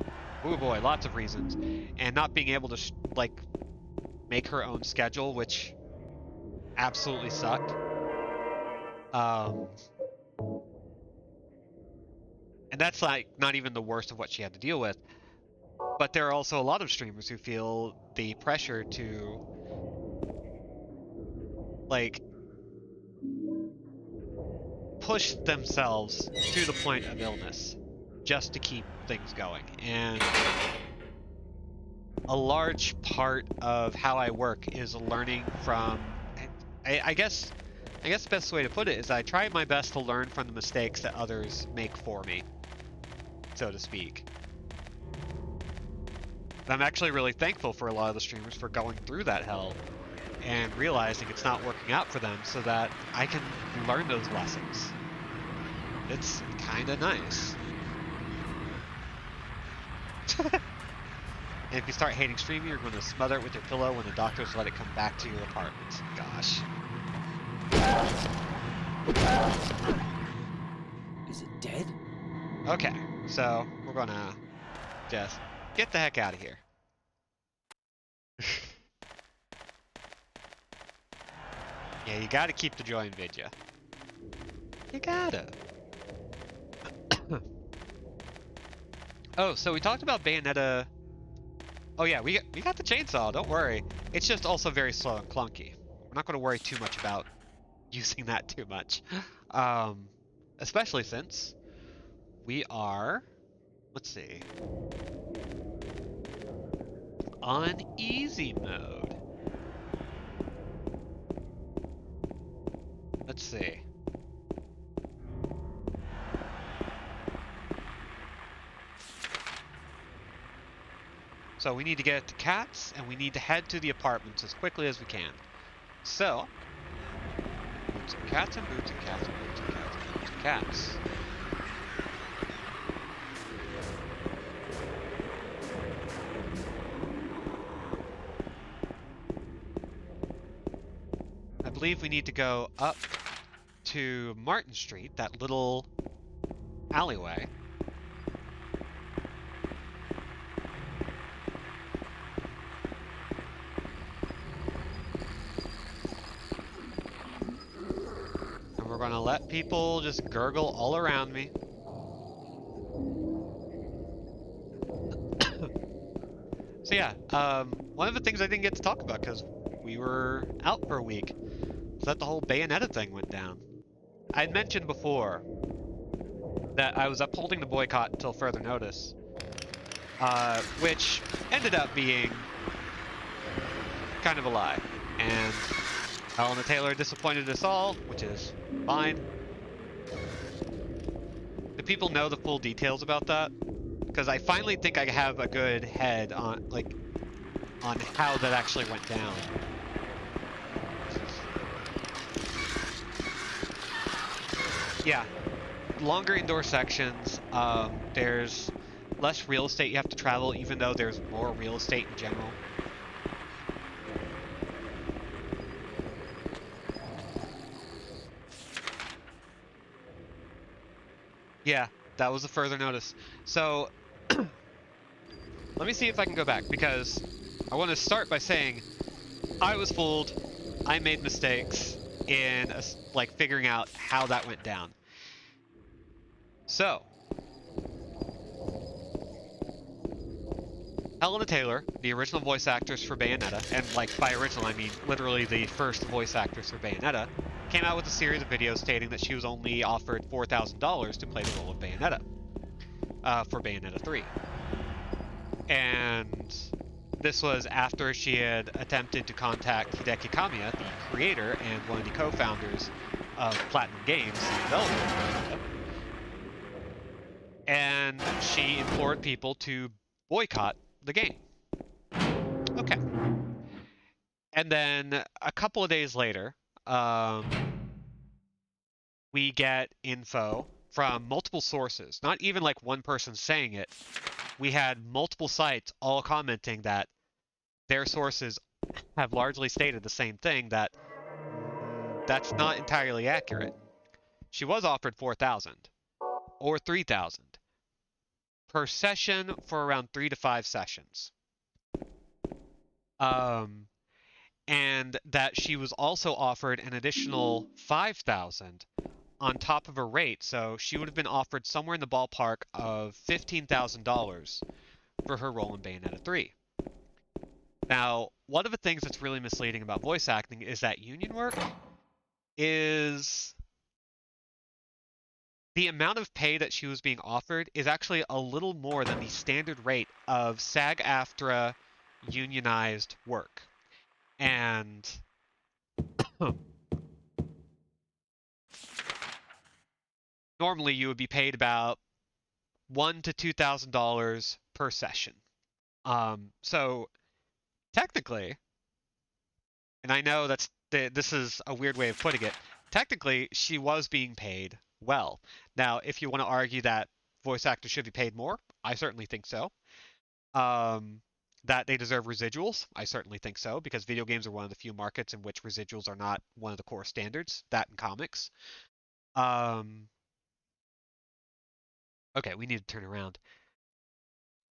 oh boy, lots of reasons. And not being able to, like, make her own schedule, which absolutely sucked. And that's, like, not even the worst of what she had to deal with. But there are also a lot of streamers who feel the pressure to, like, push themselves to the point of illness just to keep things going. And a large part of how I work is learning from, I guess the best way to put it is I try my best to learn from the mistakes that others make for me, so to speak. I'm actually really thankful for a lot of the streamers for going through that hell and realizing it's not working out for them so that I can learn those lessons. It's kinda nice. And if you start hating streaming, you're going to smother it with your pillow when the doctors let it come back to your apartment. Gosh. Is it dead? Okay, so we're gonna just get the heck out of here. Yeah, you gotta keep the joy in Vidya. You gotta. Oh, so we talked about Bayonetta. Oh yeah, we got the chainsaw, don't worry. It's just also very slow and clunky. We're not gonna worry too much about using that too much. Especially since we are, let's see, on easy mode. Let's see. So we need to get to Cats, and we need to head to the apartments as quickly as we can. So, boots and cats and boots and cats and boots and cats and boots and cats. believe we need to go up to Martin Street, that little alleyway. And we're gonna let people just gurgle all around me. So yeah, one of the things I didn't get to talk about because we were out for a week was that the whole Bayonetta thing went down. I had mentioned before that I was upholding the boycott until further notice, which ended up being kind of a lie. And Helena Taylor disappointed us all, which is fine. Do people know the full details about that? Because I finally think I have a good head on, on how that actually went down. Yeah, longer indoor sections. There's less real estate you have to travel, even though there's more real estate in general. Yeah, that was a further notice. So, let me see if I can go back, because I want to start by saying I was fooled. I made mistakes in figuring out how that went down. So, Helena Taylor, the original voice actress for Bayonetta, and by original I mean literally the first voice actress for Bayonetta, came out with a series of videos stating that she was only offered $4,000 to play the role of Bayonetta for Bayonetta 3. And this was after she had attempted to contact Hideki Kamiya, the creator and one of the co-founders of Platinum Games, the developer of Bayonetta. And she implored people to boycott the game. Okay. And then a couple of days later, we get info from multiple sources, not even one person saying it. We had multiple sites all commenting that their sources have largely stated the same thing, that that's not entirely accurate. She was offered 4,000 or 3,000 per session for around 3 to 5 sessions. And that she was also offered an additional 5,000 on top of her rate, so she would have been offered somewhere in the ballpark of $15,000 for her role in Bayonetta 3. Now, one of the things that's really misleading about voice acting is that union work is... the amount of pay that she was being offered is actually a little more than the standard rate of SAG-AFTRA unionized work. And normally you would be paid about $1,000 to $2,000 per session. So technically, and I know this is a weird way of putting it, technically she was being paid well. Now, if you want to argue that voice actors should be paid more, I certainly think so. That they deserve residuals, I certainly think so, because video games are one of the few markets in which residuals are not one of the core standards, that in comics. Okay, we need to turn around.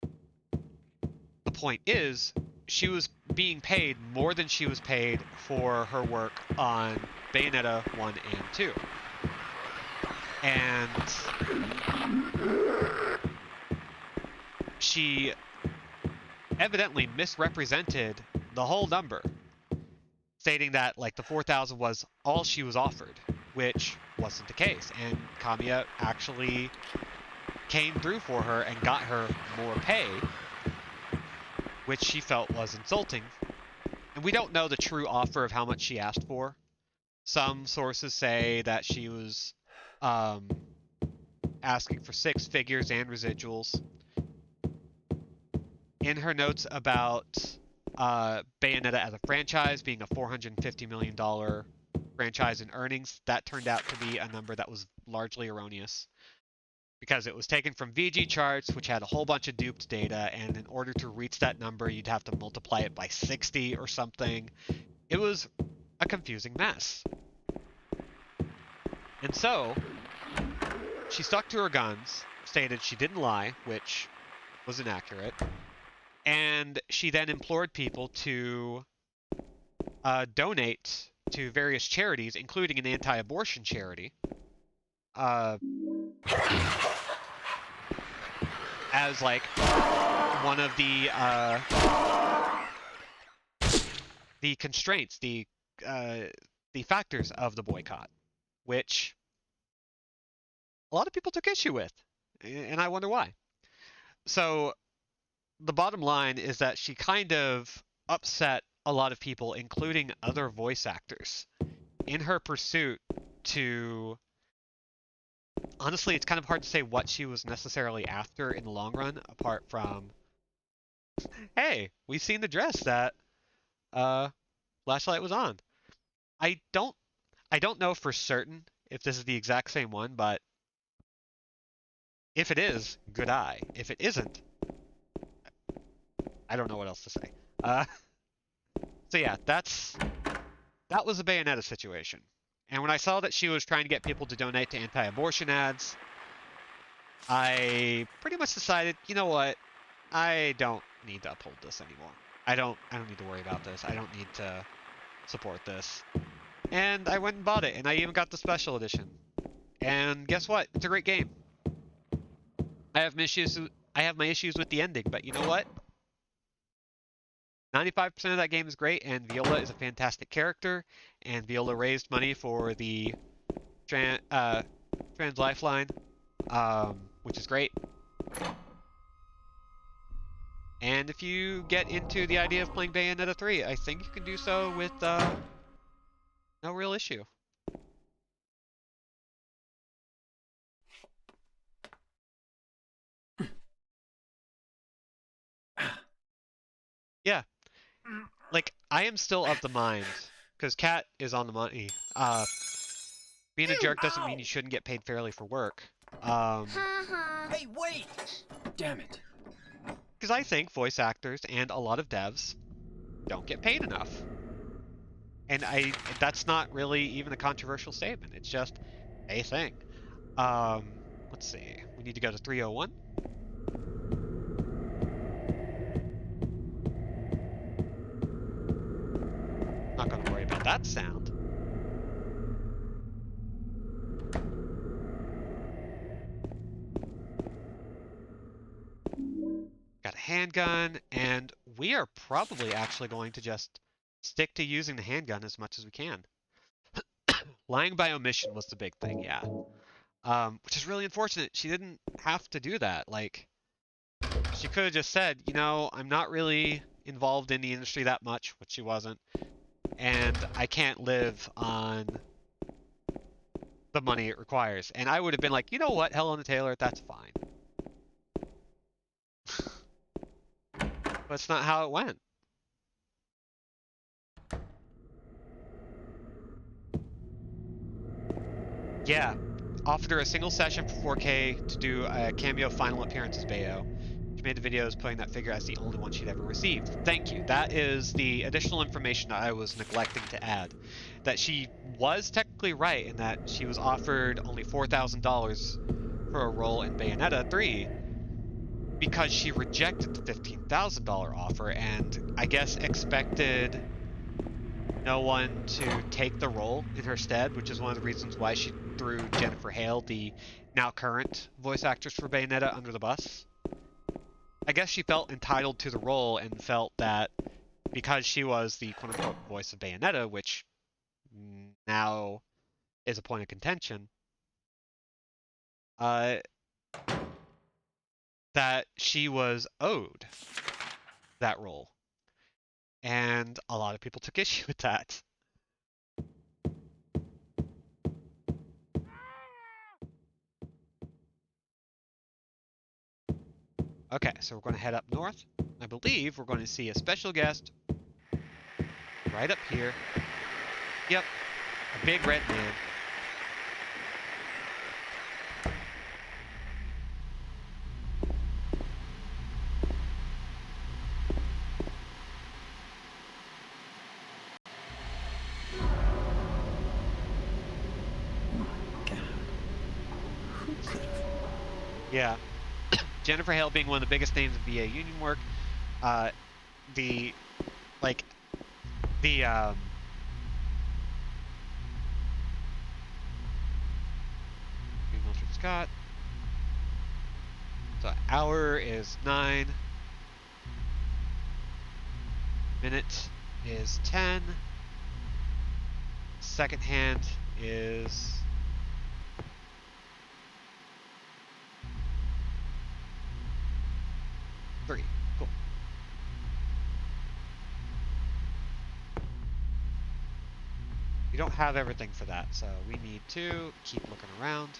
The point is, she was being paid more than she was paid for her work on Bayonetta 1 and 2. And she evidently misrepresented the whole number, stating that the 4,000 was all she was offered, which wasn't the case. And Kamiya actually came through for her and got her more pay, which she felt was insulting. And we don't know the true offer of how much she asked for. Some sources say that she was asking for 6 figures and residuals. In her notes about Bayonetta as a franchise being a $450 million franchise in earnings, that turned out to be a number that was largely erroneous, because it was taken from VG charts, which had a whole bunch of duped data, and in order to reach that number, you'd have to multiply it by 60 or something. It was a confusing mess. And so, she stuck to her guns, stated she didn't lie, which was inaccurate, and she then implored people to donate to various charities, including an anti-abortion charity, as like one of the constraints, the factors of the boycott, which a lot of people took issue with, and I wonder why. So the bottom line is that she kind of upset a lot of people, including other voice actors, in her pursuit to... Honestly, it's kind of hard to say what she was necessarily after in the long run, apart from, hey, we've seen the dress that Flashlight was on. I don't know for certain if this is the exact same one, but if it is, good eye. If it isn't, I don't know what else to say. So yeah, that was a Bayonetta situation. And when I saw that she was trying to get people to donate to anti-abortion ads, I pretty much decided, you know what? I don't need to uphold this anymore. I don't need to worry about this. I don't need to support this. And I went and bought it, and I even got the special edition. And guess what? It's a great game. I have my issues with the ending, but you know what? 95% of that game is great, and Viola is a fantastic character, and Viola raised money for the Trans Lifeline, which is great. And if you get into the idea of playing Bayonetta 3, I think you can do so with no real issue. Yeah. Like, I am still of the mind, because Kat is on the money. Being a jerk doesn't mean you shouldn't get paid fairly for work. Hey, wait! Damn it. Because I think voice actors and a lot of devs don't get paid enough. And that's not really even a controversial statement. It's just a thing. Let's see. We need to go to 301. Not going to worry about that sound. Got a handgun, and we are probably actually going to just stick to using the handgun as much as we can. Lying by omission was the big thing, yeah. Which is really unfortunate. She didn't have to do that. Like, she could have just said, you know, I'm not really involved in the industry that much, which she wasn't, and I can't live on the money it requires. And I would have been like, you know what, Helena Taylor, that's fine. But it's not how it went. Yeah, offered her a single session for 4K to do a cameo final appearance as Bayo. She made the videos putting that figure as the only one she'd ever received. Thank you. That is the additional information that I was neglecting to add. That she was technically right in that she was offered only $4,000 for a role in Bayonetta 3 because she rejected the $15,000 offer and I guess expected no one to take the role in her stead, which is one of the reasons why she threw Jennifer Hale, the now current voice actress for Bayonetta, under the bus. I guess she felt entitled to the role and felt that because she was the quote-unquote voice of Bayonetta, which now is a point of contention, that she was owed that role. And a lot of people took issue with that. Okay, so we're going to head up north. I believe we're going to see a special guest right up here. Yep, a big red man. Yeah. Jennifer Hale being one of the biggest names in VA union work. The Mildred Scott. So hour is 9. Minute is 10. Second hand is 3. Cool. We don't have everything for that, so we need to keep looking around.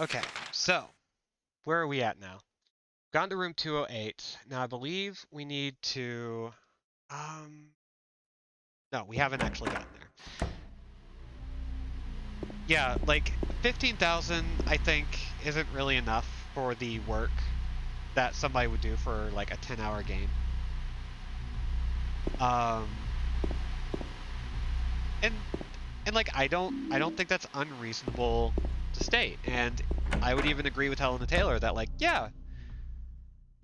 Okay, so where are we at now? Gone to room 208. Now I believe we need to no, we haven't actually gotten there. Yeah, like 15,000 I think isn't really enough for the work that somebody would do for like a 10-hour game. And like I don't think that's unreasonable to state. And I would even agree with Helena Taylor that like, yeah,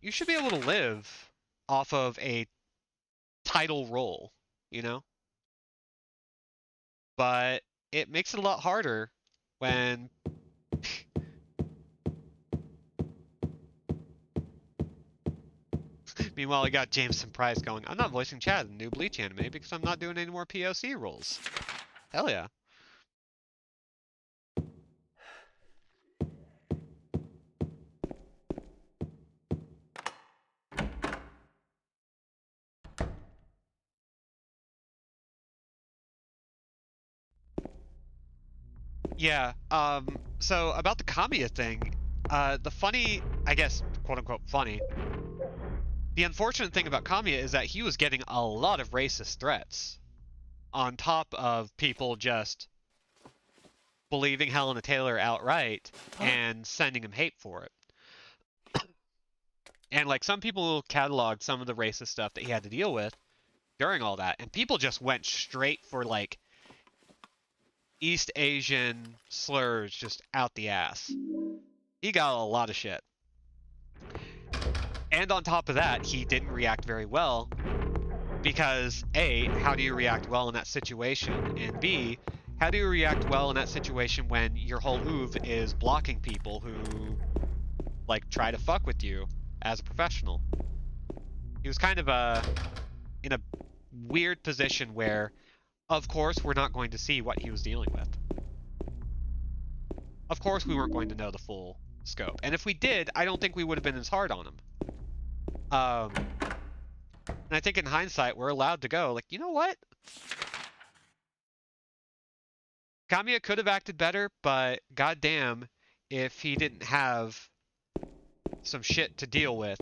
you should be able to live off of a title role, you know? But it makes it a lot harder when meanwhile, I got Jameson Price going, I'm not voicing Chad in the new Bleach anime because I'm not doing any more POC roles. Hell yeah. Yeah, so about the Kamiya thing, the funny, I guess, quote-unquote funny, the unfortunate thing about Kamiya is that he was getting a lot of racist threats on top of people just believing Helena Taylor outright and sending him hate for it. And like some people cataloged some of the racist stuff that he had to deal with during all that, and people just went straight for like East Asian slurs just out the ass. He got a lot of shit. And on top of that, he didn't react very well because A, how do you react well in that situation? And B, how do you react well in that situation when your whole move is blocking people who like try to fuck with you as a professional? He was kind of in a weird position where, of course, we're not going to see what he was dealing with. Of course, we weren't going to know the full scope. And if we did, I don't think we would have been as hard on him. And I think in hindsight, we're allowed to go, like, you know what? Kamiya could have acted better, but goddamn, if he didn't have some shit to deal with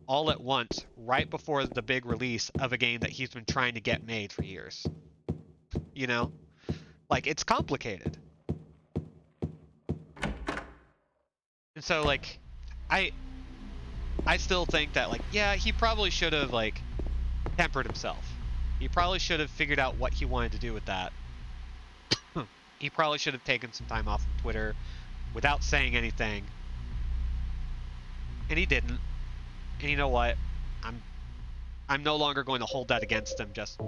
all at once, right before the big release of a game that he's been trying to get made for years. You know? Like, it's complicated. And so, like, I still think that, like, yeah, he probably should have, like, tempered himself. He probably should have figured out what he wanted to do with that. He probably should have taken some time off of Twitter without saying anything. And he didn't. And you know what? I'm no longer going to hold that against him just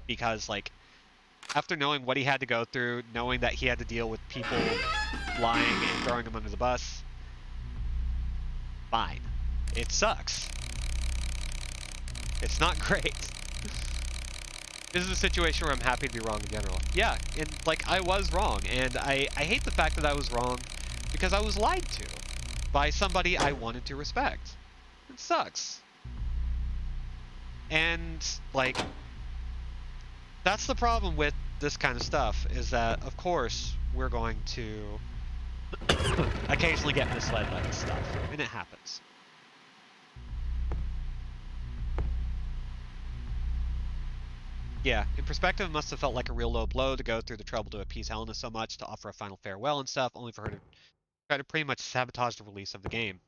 because, like, after knowing what he had to go through, knowing that he had to deal with people lying and throwing him under the bus, fine. It sucks. It's not great. This is a situation where I'm happy to be wrong in general. Yeah, and, like, I was wrong, and I hate the fact that I was wrong because I was lied to by somebody I wanted to respect. It sucks. And, like, that's the problem with this kind of stuff, is that, of course, we're going to occasionally get misled by this stuff, and it happens. Yeah, in perspective, it must have felt like a real low blow to go through the trouble to appease Helena so much, to offer a final farewell and stuff, only for her to try to pretty much sabotage the release of the game.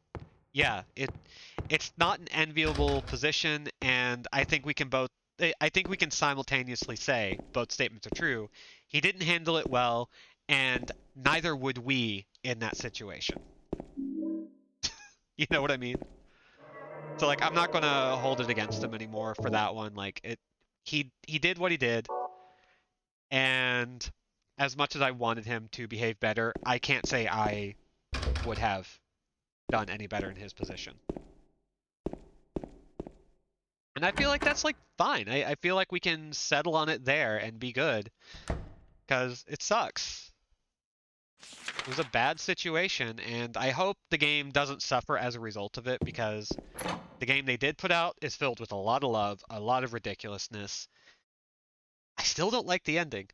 Yeah, it's not an enviable position, and I think we can simultaneously say both statements are true. He didn't handle it well, and neither would we in that situation. You know what I mean? So like I'm not gonna hold it against him anymore for that one. Like he did what he did, and as much as I wanted him to behave better, I can't say I would have done any better in his position. And I feel like that's like fine. I feel like we can settle on it there and be good. Because it sucks. It was a bad situation, and I hope the game doesn't suffer as a result of it, because the game they did put out is filled with a lot of love, a lot of ridiculousness. I still don't like the ending.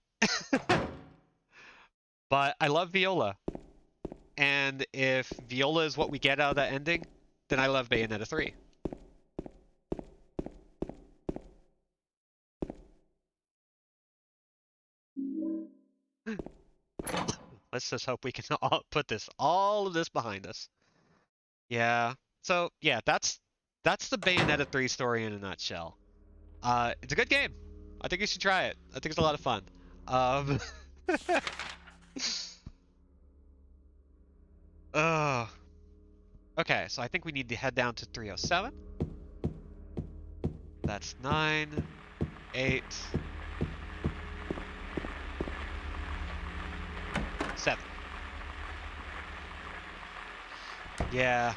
But I love Viola. And if Viola is what we get out of that ending, then I love Bayonetta 3. Let's just hope we can put all of this behind us. Yeah. So yeah, that's the Bayonetta 3 story in a nutshell. It's a good game. I think you should try it. I think it's a lot of fun. Um, uh, okay, so I think we need to head down to 307. That's 9, 8, 7. Yeah.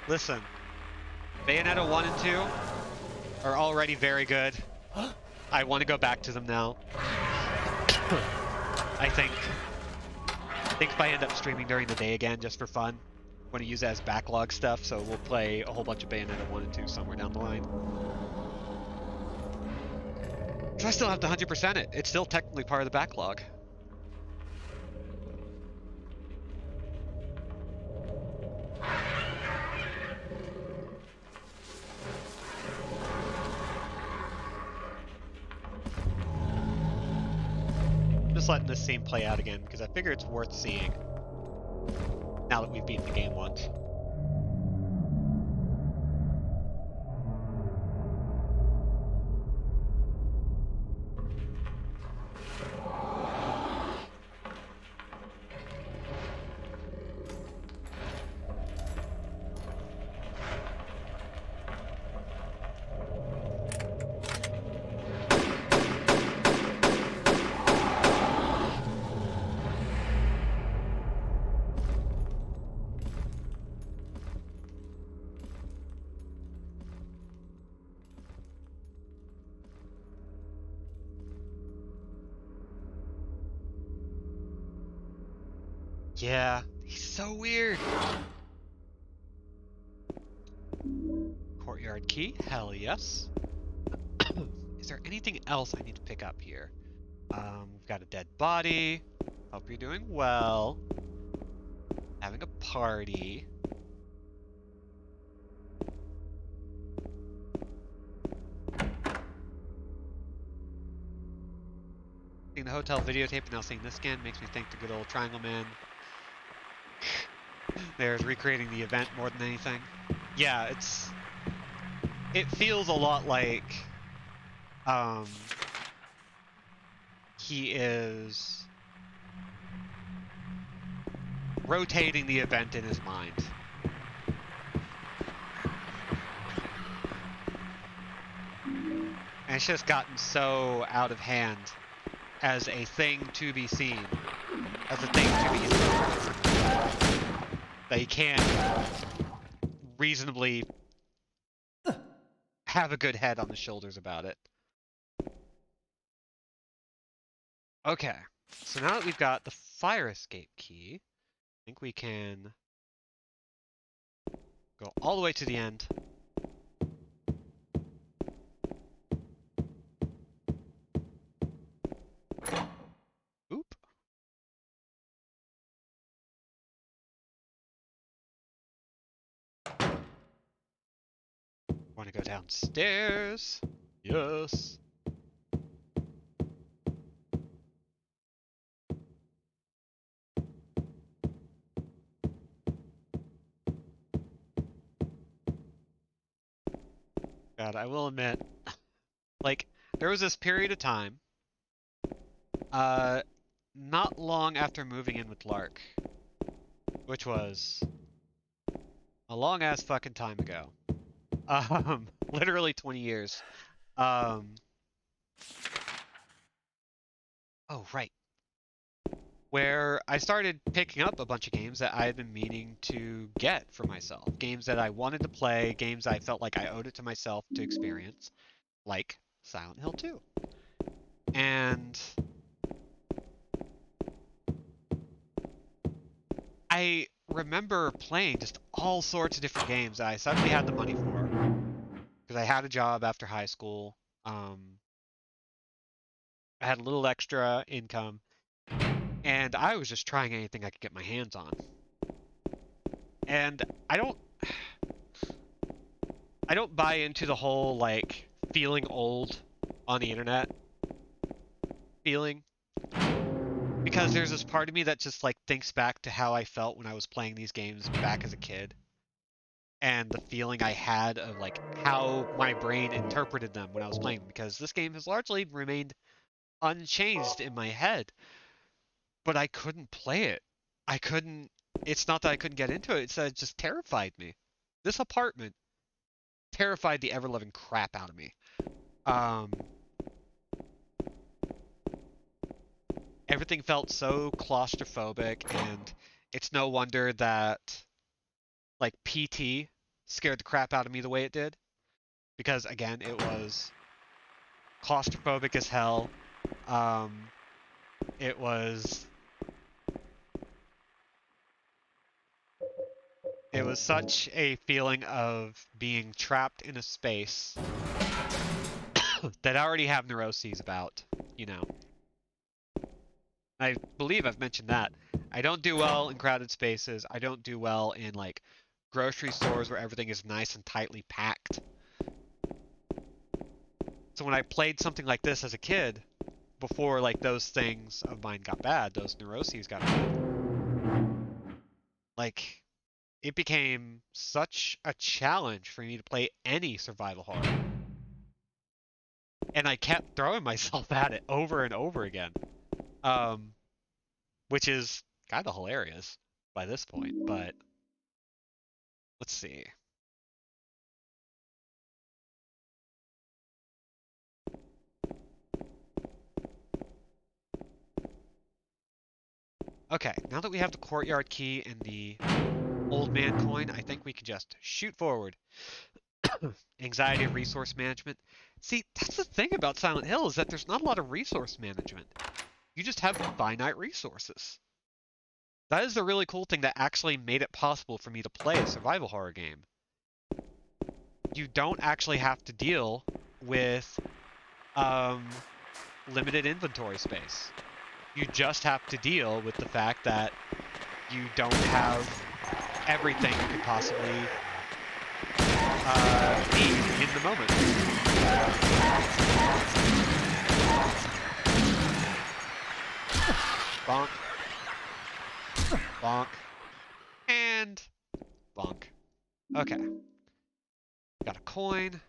Listen, Bayonetta 1 and 2 are already very good. I want to go back to them now. I think if I end up streaming during the day again just for fun, I'm going to use it as backlog stuff, so we'll play a whole bunch of Bayonetta 1 and 2 somewhere down the line. So I still have to 100% it. It's still technically part of the backlog. Just letting this scene play out again, because I figure it's worth seeing now that we've beaten the game once. Yeah, he's so weird. Courtyard key, hell yes. Is there anything else I need to pick up here? We've got a dead body. Hope you're doing well. Having a party. Seeing the hotel videotape and now seeing this again makes me think the good old Triangle Man. There's recreating the event more than anything. Yeah, it feels a lot like he is rotating the event in his mind. And it's just gotten so out of hand as a thing to be seen, as a thing to be enjoyed, that he can't reasonably have a good head on his shoulders about it. Okay, so now that we've got the fire escape key, I think we can go all the way to the end. Oop. Want to go downstairs. Yes. God, I will admit, like, there was this period of time, not long after moving in with Lark, which was a long ass fucking time ago. Literally 20 years. Um, oh, right. Where I started picking up a bunch of games that I had been meaning to get for myself. Games that I wanted to play, games I felt like I owed it to myself to experience, like Silent Hill 2. And I remember playing just all sorts of different games that I suddenly had the money for. Because I had a job after high school. I had a little extra income. And I was just trying anything I could get my hands on. And I don't buy into the whole, like, feeling old on the internet feeling. Because there's this part of me that just, like, thinks back to how I felt when I was playing these games back as a kid. And the feeling I had of, like, how my brain interpreted them when I was playing them. Because this game has largely remained unchanged in my head. But I couldn't play it. I couldn't... It's not that I couldn't get into it, it's that it just terrified me. This apartment terrified the ever-loving crap out of me. Everything felt so claustrophobic, and it's no wonder that, like, PT scared the crap out of me the way it did. Because, again, it was claustrophobic as hell. It was such a feeling of being trapped in a space that I already have neuroses about, you know. I believe I've mentioned that. I don't do well in crowded spaces. I don't do well in, like, grocery stores where everything is nice and tightly packed. So when I played something like this as a kid, before, like, those things of mine got bad, those neuroses got bad, like, it became such a challenge for me to play any survival horror. And I kept throwing myself at it over and over again. Which is kind of hilarious by this point, but let's see. Okay, now that we have the courtyard key and the old man coin, I think we can just shoot forward. Anxiety of resource management. See, that's the thing about Silent Hill, is that there's not a lot of resource management. You just have finite resources. That is the really cool thing that actually made it possible for me to play a survival horror game. You don't actually have to deal with limited inventory space. You just have to deal with the fact that you don't have everything you could possibly need in the moment. Bonk. Bonk. And bonk. Okay. Got a coin.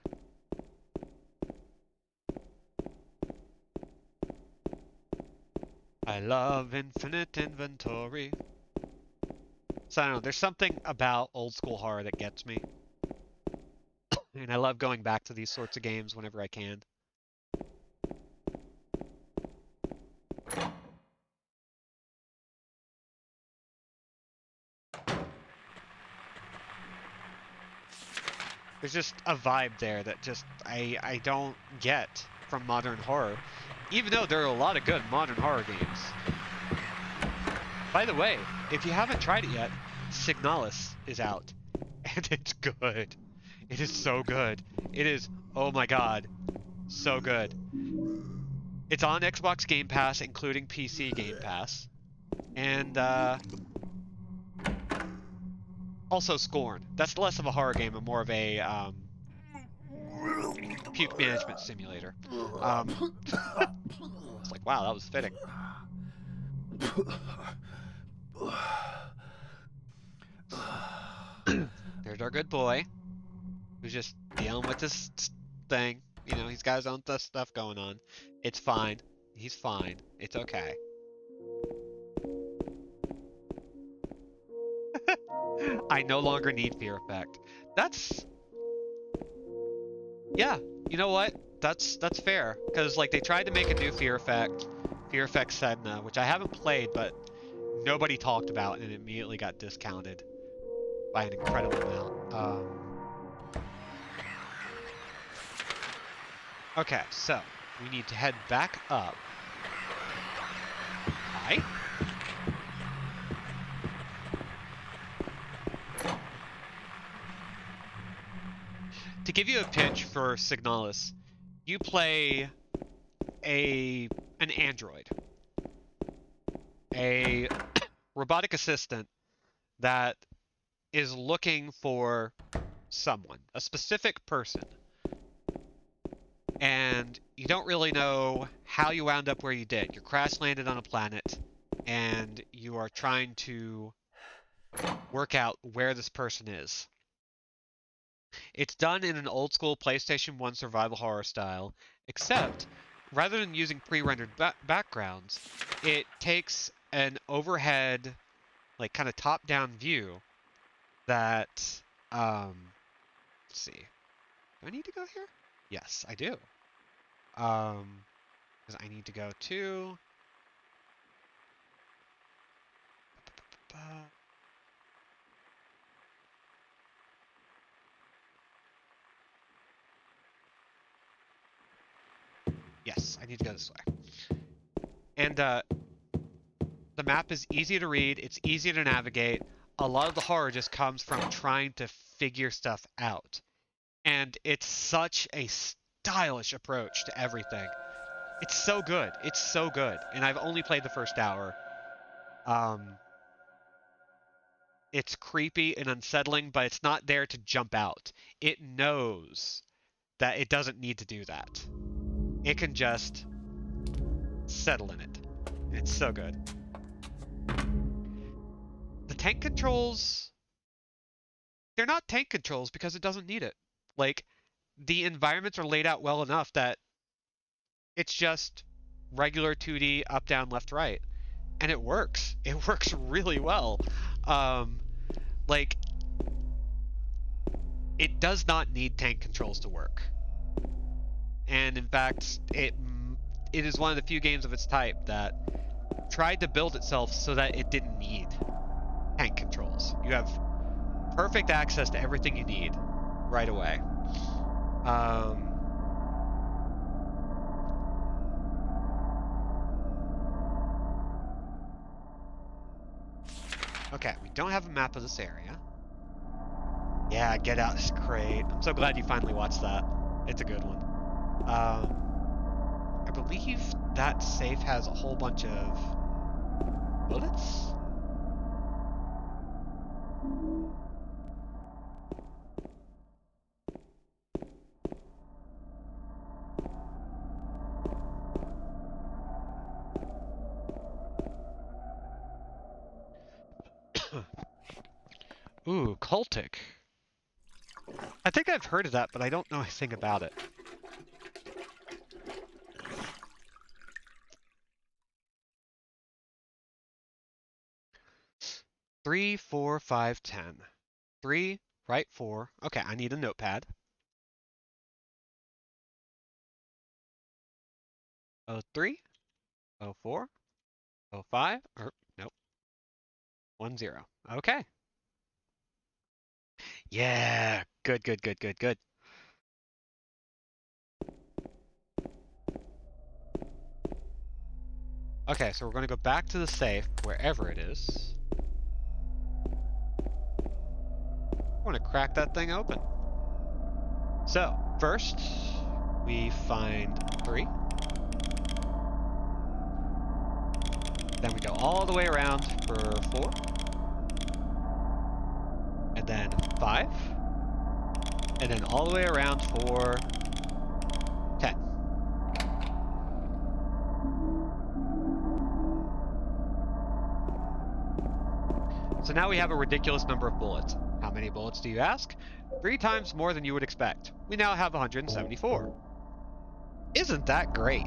I love infinite inventory. So I don't know, there's something about old school horror that gets me. And I love going back to these sorts of games whenever I can. There's just a vibe there that just I don't get from modern horror. Even though there are a lot of good modern horror games. By the way, if you haven't tried it yet, Signalis is out. And it's good. It is so good. It is, oh my god, so good. It's on Xbox Game Pass, including PC Game Pass. And, also Scorn. That's less of a horror game and more of a, puke management simulator. It's like, wow, that was fitting. There's our good boy, who's just dealing with this thing. You know, he's got his own stuff going on. It's fine. He's fine. It's okay. I no longer need fear effect. That's... Yeah, you know what? That's fair. Because, like, they tried to make a new fear effect Sedna, which I haven't played, but nobody talked about, and it immediately got discounted by an incredible amount. Okay, so we need to head back up. Hi. To give you a pitch for Signalis, you play an android, a robotic assistant that is looking for someone, a specific person. And you don't really know how you wound up where you did. You crash landed on a planet, and you are trying to work out where this person is. It's done in an old school PlayStation 1 survival horror style, except rather than using pre-rendered backgrounds, it takes an overhead, like kind of top-down view that, let's see. Do I need to go here? Yes, I do. Because I need to go to... Yes, I need to go this way. And the map is easy to read, it's easy to navigate. A lot of the horror just comes from trying to figure stuff out. And it's such a stylish approach to everything. It's so good. It's so good. And I've only played the first hour. It's creepy and unsettling, but it's not there to jump out. It knows that it doesn't need to do that. It can just settle in it. It's so good. The tank controls... They're not tank controls because it doesn't need it. Like, the environments are laid out well enough that it's just regular 2D up, down, left, right. And it works. It works really well. Like, it does not need tank controls to work. And in fact, it is one of the few games of its type that tried to build itself so that it didn't need tank controls. You have perfect access to everything you need right away. Okay, we don't have a map of this area. Yeah, Get Out is great. I'm so glad you finally watched that. It's a good one. I believe that safe has a whole bunch of bullets? Ooh, cultic. I think I've heard of that, but I don't know anything about it. Three, 4, 5, 10. 3, right 4. Okay, I need a notepad. 03, 04, 05, or nope. 10. Okay. Yeah, good, good, good, good, good. Okay, so we're going to go back to the safe, wherever it is. We're going to crack that thing open. So, first, we find 3. Then we go all the way around for 4. And then 5. And then all the way around for So now we have a ridiculous number of bullets. How many bullets do you ask? 3 times more than you would expect. We now have 174. Isn't that great?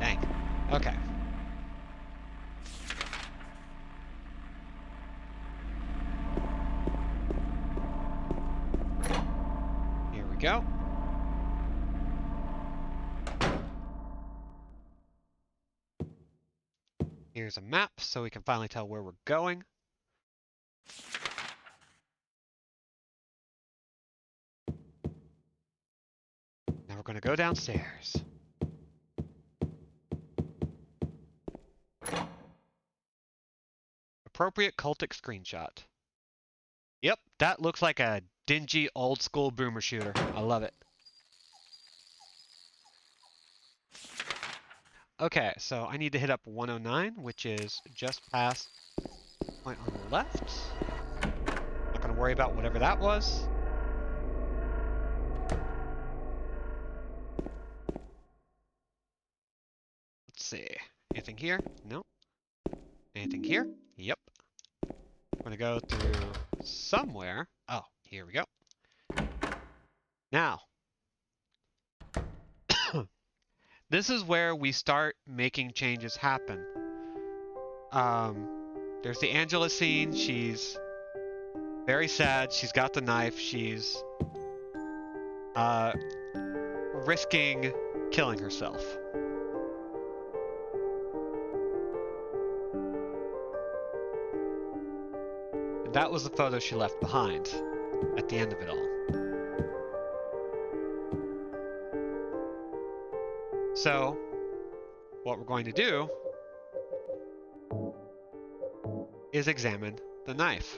Dang. Okay. Here we go. Here's a map so we can finally tell where we're going. Now we're going to go downstairs. Appropriate cultic screenshot. Yep, that looks like a dingy old school boomer shooter. I love it. Okay, so I need to hit up 109, which is just past the point on the left. Not going to worry about whatever that was. Let's see. Anything here? Nope. Anything here? Yep. I'm going to go through somewhere. Oh, here we go. Now, this is where we start making changes happen. There's the Angela scene. She's very sad. She's got the knife. She's risking killing herself. And that was the photo she left behind at the end of it all. So, what we're going to do is examine the knife.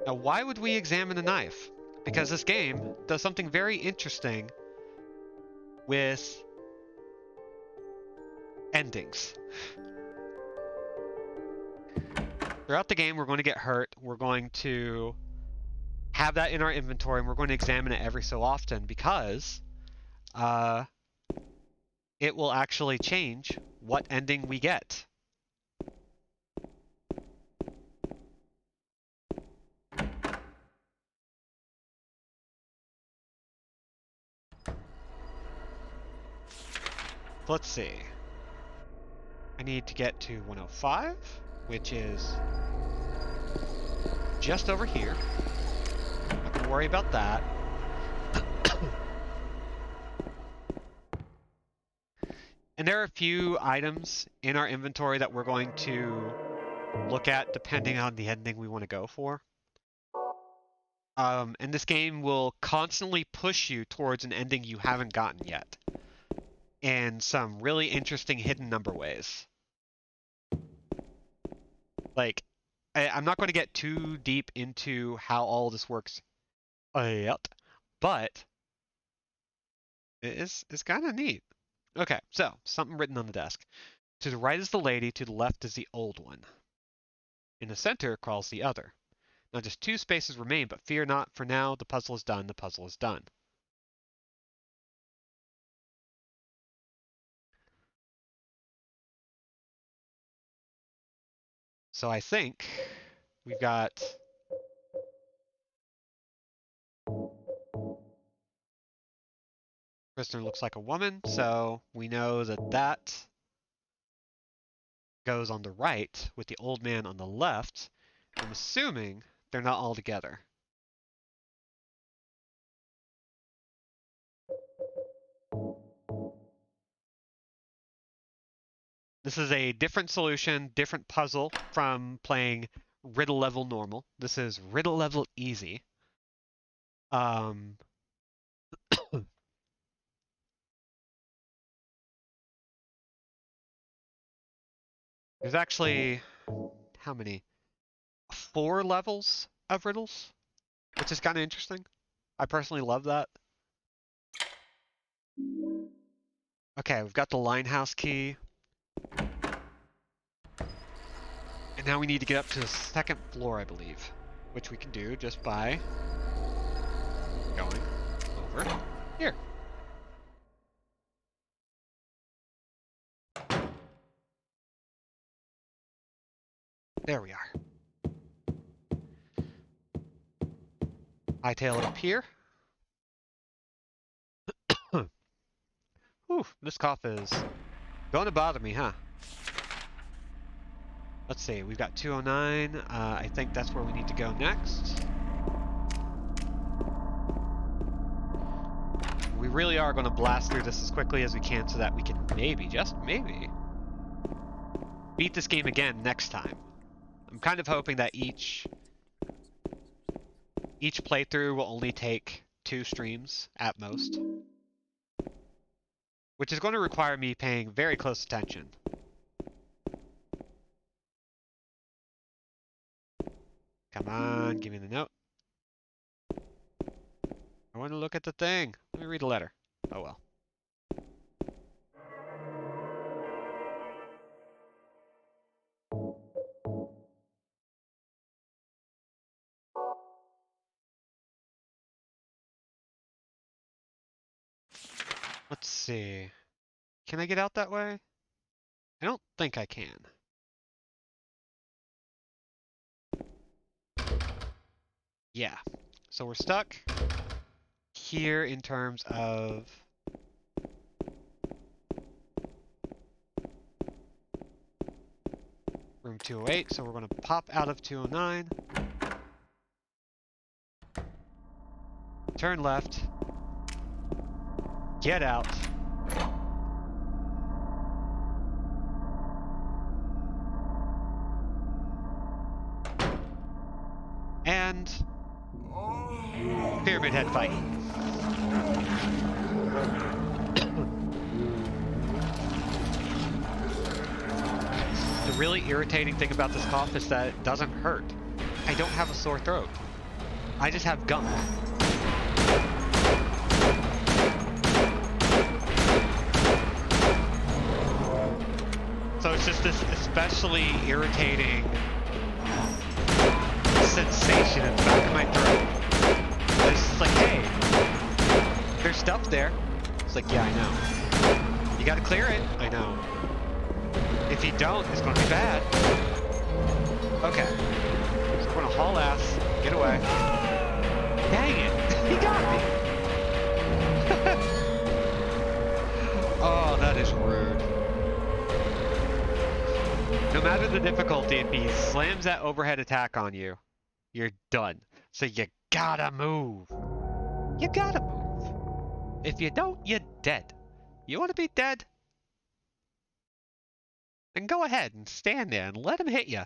Now, why would we examine the knife? Because this game does something very interesting with endings. Throughout the game, we're going to get hurt. We're going to have that in our inventory, and we're going to examine it every so often because it will actually change what ending we get. Let's see. I need to get to 105, which is just over here. Not gonna worry about that. And there are a few items in our inventory that we're going to look at depending on the ending we want to go for. And this game will constantly push you towards an ending you haven't gotten yet, in some really interesting hidden number ways. Like, I'm not going to get too deep into how all this works yet, but it's kind of neat. Okay, so something written on the desk. To the right is the lady, to the left is the old one. In the center crawls the other. Now just 2 spaces remain, but fear not, for now the puzzle is done, the puzzle is done. So I think we've got prisoner looks like a woman, so we know that that goes on the right with the old man on the left. I'm assuming they're not all together. This is a different solution, different puzzle from playing riddle level normal. This is riddle level easy. There's actually, how many? 4 levels of riddles, which is kind of interesting. I personally love that. Okay, we've got the Linehouse key. And now we need to get up to the 2nd floor, I believe. which we can do just by going over here. There we are. Hightail it up here. Whew, this cough is going to bother me, huh? Let's see, we've got 209. I think that's where we need to go next. We really are going to blast through this as quickly as we can so that we can maybe, just maybe, beat this game again next time. I'm kind of hoping that each playthrough will only take 2 streams at most, which is going to require me paying very close attention. Come on, give me the note. I want to look at the thing. Let me read a letter. Oh well. Let's see. Can I get out that way? I don't think I can. Yeah. So we're stuck here in terms of room 208, so we're going to pop out of 209. Turn left. Get out. And Pyramid Head fight. The really irritating thing about this cough is that it doesn't hurt. I don't have a sore throat. I just have gunk. So it's just this especially irritating sensation in the back of my throat. It's just like, hey, there's stuff there. It's like, yeah, I know. You gotta clear it. I know. If you don't, it's gonna be bad. Okay. So we're gonna haul ass. Get away. Dang it. He got me. Oh, that is rude. No matter the difficulty, if he slams that overhead attack on you, you're done. So you gotta move. You gotta move. If you don't, you're dead. You wanna be dead? Then go ahead and stand there and let him hit you.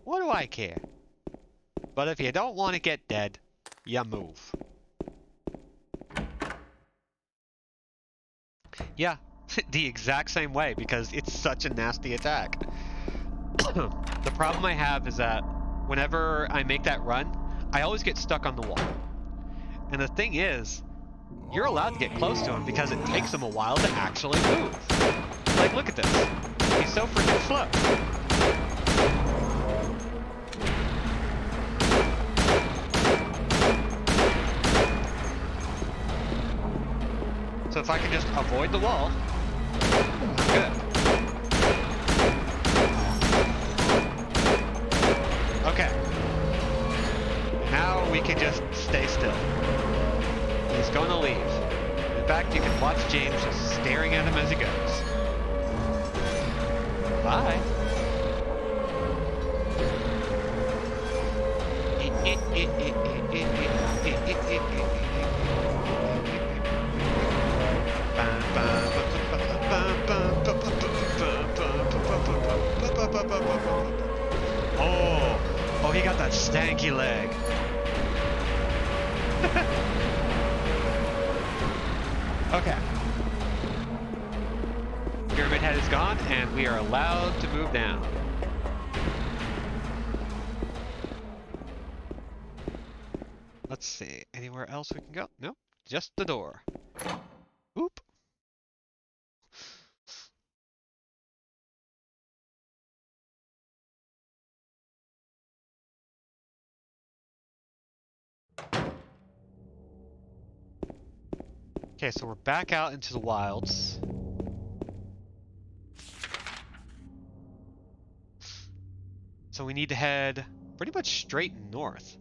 What do I care? But if you don't want to get dead, you move. Yeah, the exact same way because it's such a nasty attack. The problem I have is that whenever I make that run, I always get stuck on the wall. And the thing is, you're allowed to get close to him because it takes him a while to actually move. Like, look at this. He's so freaking slow. So if I can just avoid the wall, I'm good. Okay. Now we can just stay still. He's gonna leave. In fact, you can watch James just staring at him as he goes. Bye. Oh, he got that stanky leg. Okay. Pyramid Head is gone, and we are allowed to move down. Let's see. Anywhere else we can go? Nope. Just the door. Oop. Okay, so we're back out into the wilds. So we need to head pretty much straight north.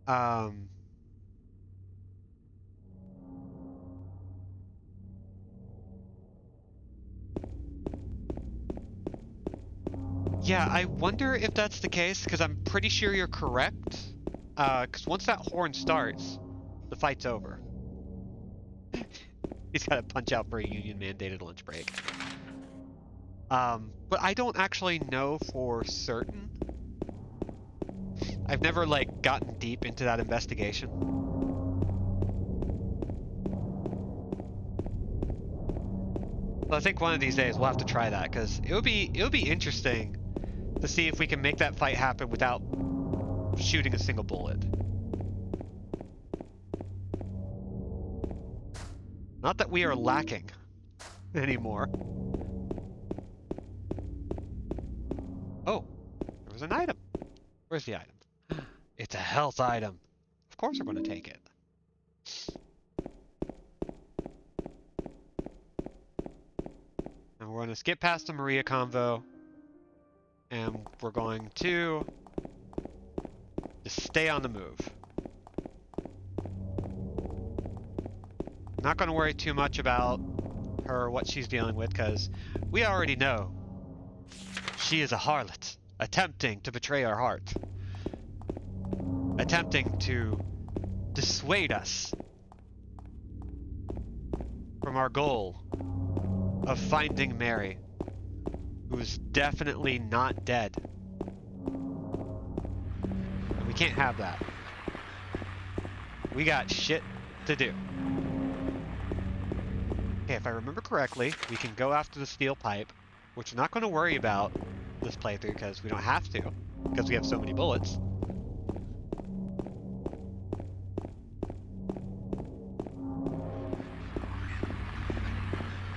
Yeah, I wonder if that's the case, because I'm pretty sure you're correct. Because once that horn starts, the fight's over. He's got to punch out for a union-mandated lunch break. But I don't actually know for certain. I've never, like, gotten deep into that investigation. So I think one of these days we'll have to try that, because it would be interesting to see if we can make that fight happen without shooting a single bullet. Not that we are lacking anymore. Oh, there was an item. Where's the item? It's a health item. Of course we're going to take it. And we're going to skip past the Maria convo. And we're going to just stay on the move. Not going to worry too much about her, what she's dealing with, because we already know she is a harlot, attempting to betray our heart. Attempting to dissuade us from our goal of finding Mary, who's definitely not dead. And we can't have that. We got shit to do. Okay, if I remember correctly, we can go after the steel pipe, which we're not going to worry about this playthrough because we don't have to, because we have so many bullets.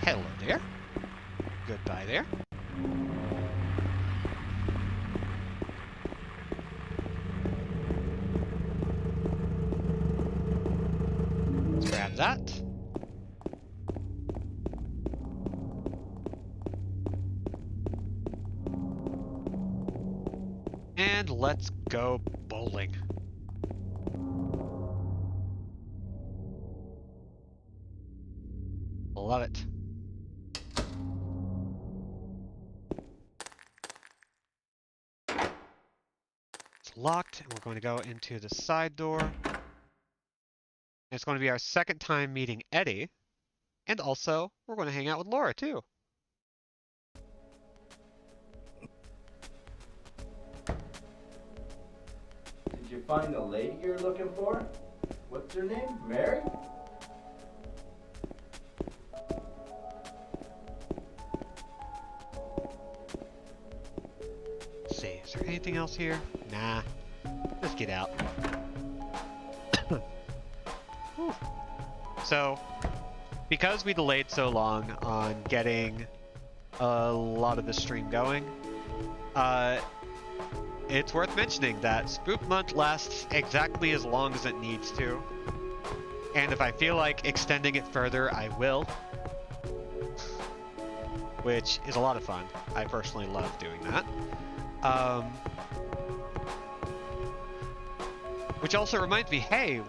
Hello there. Goodbye there. Let's grab that. And let's go bowling. Love it. It's locked, and we're going to go into the side door. And it's going to be our second time meeting Eddie. And also, we're going to hang out with Laura, too. Did you find the lady you're looking for? What's her name? Mary? Let's see, is there anything else here? Nah. Let's get out. So, because we delayed so long on getting a lot of the stream going, it's worth mentioning that Spook Month lasts exactly as long as it needs to. And if I feel like extending it further, I will. Which is a lot of fun. I personally love doing that. Which also reminds me, hey,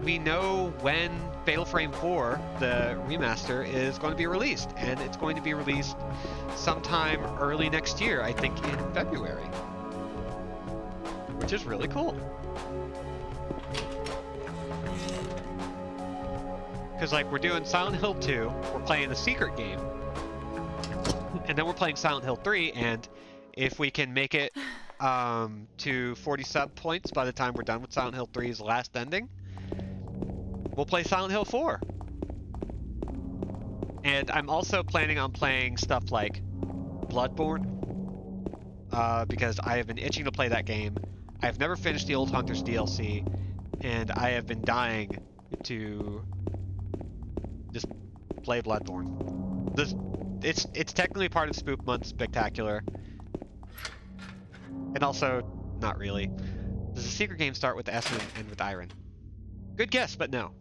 we know when Fatal Frame 4, the remaster, is going to be released, and it's going to be released sometime early next year, I think in February, which is really cool. Because, like, we're doing Silent Hill 2, we're playing the secret game, and then we're playing Silent Hill 3, and if we can make it to 40 sub points by the time we're done with Silent Hill 3's last ending, we'll play Silent Hill 4. And I'm also planning on playing stuff like Bloodborne, because I have been itching to play that game. I have never finished the Old Hunters DLC, and I have been dying to just play Bloodborne. It's technically part of Spook Month Spectacular, and also not really. Does the secret game start with S and end with Iron? Good guess, but no.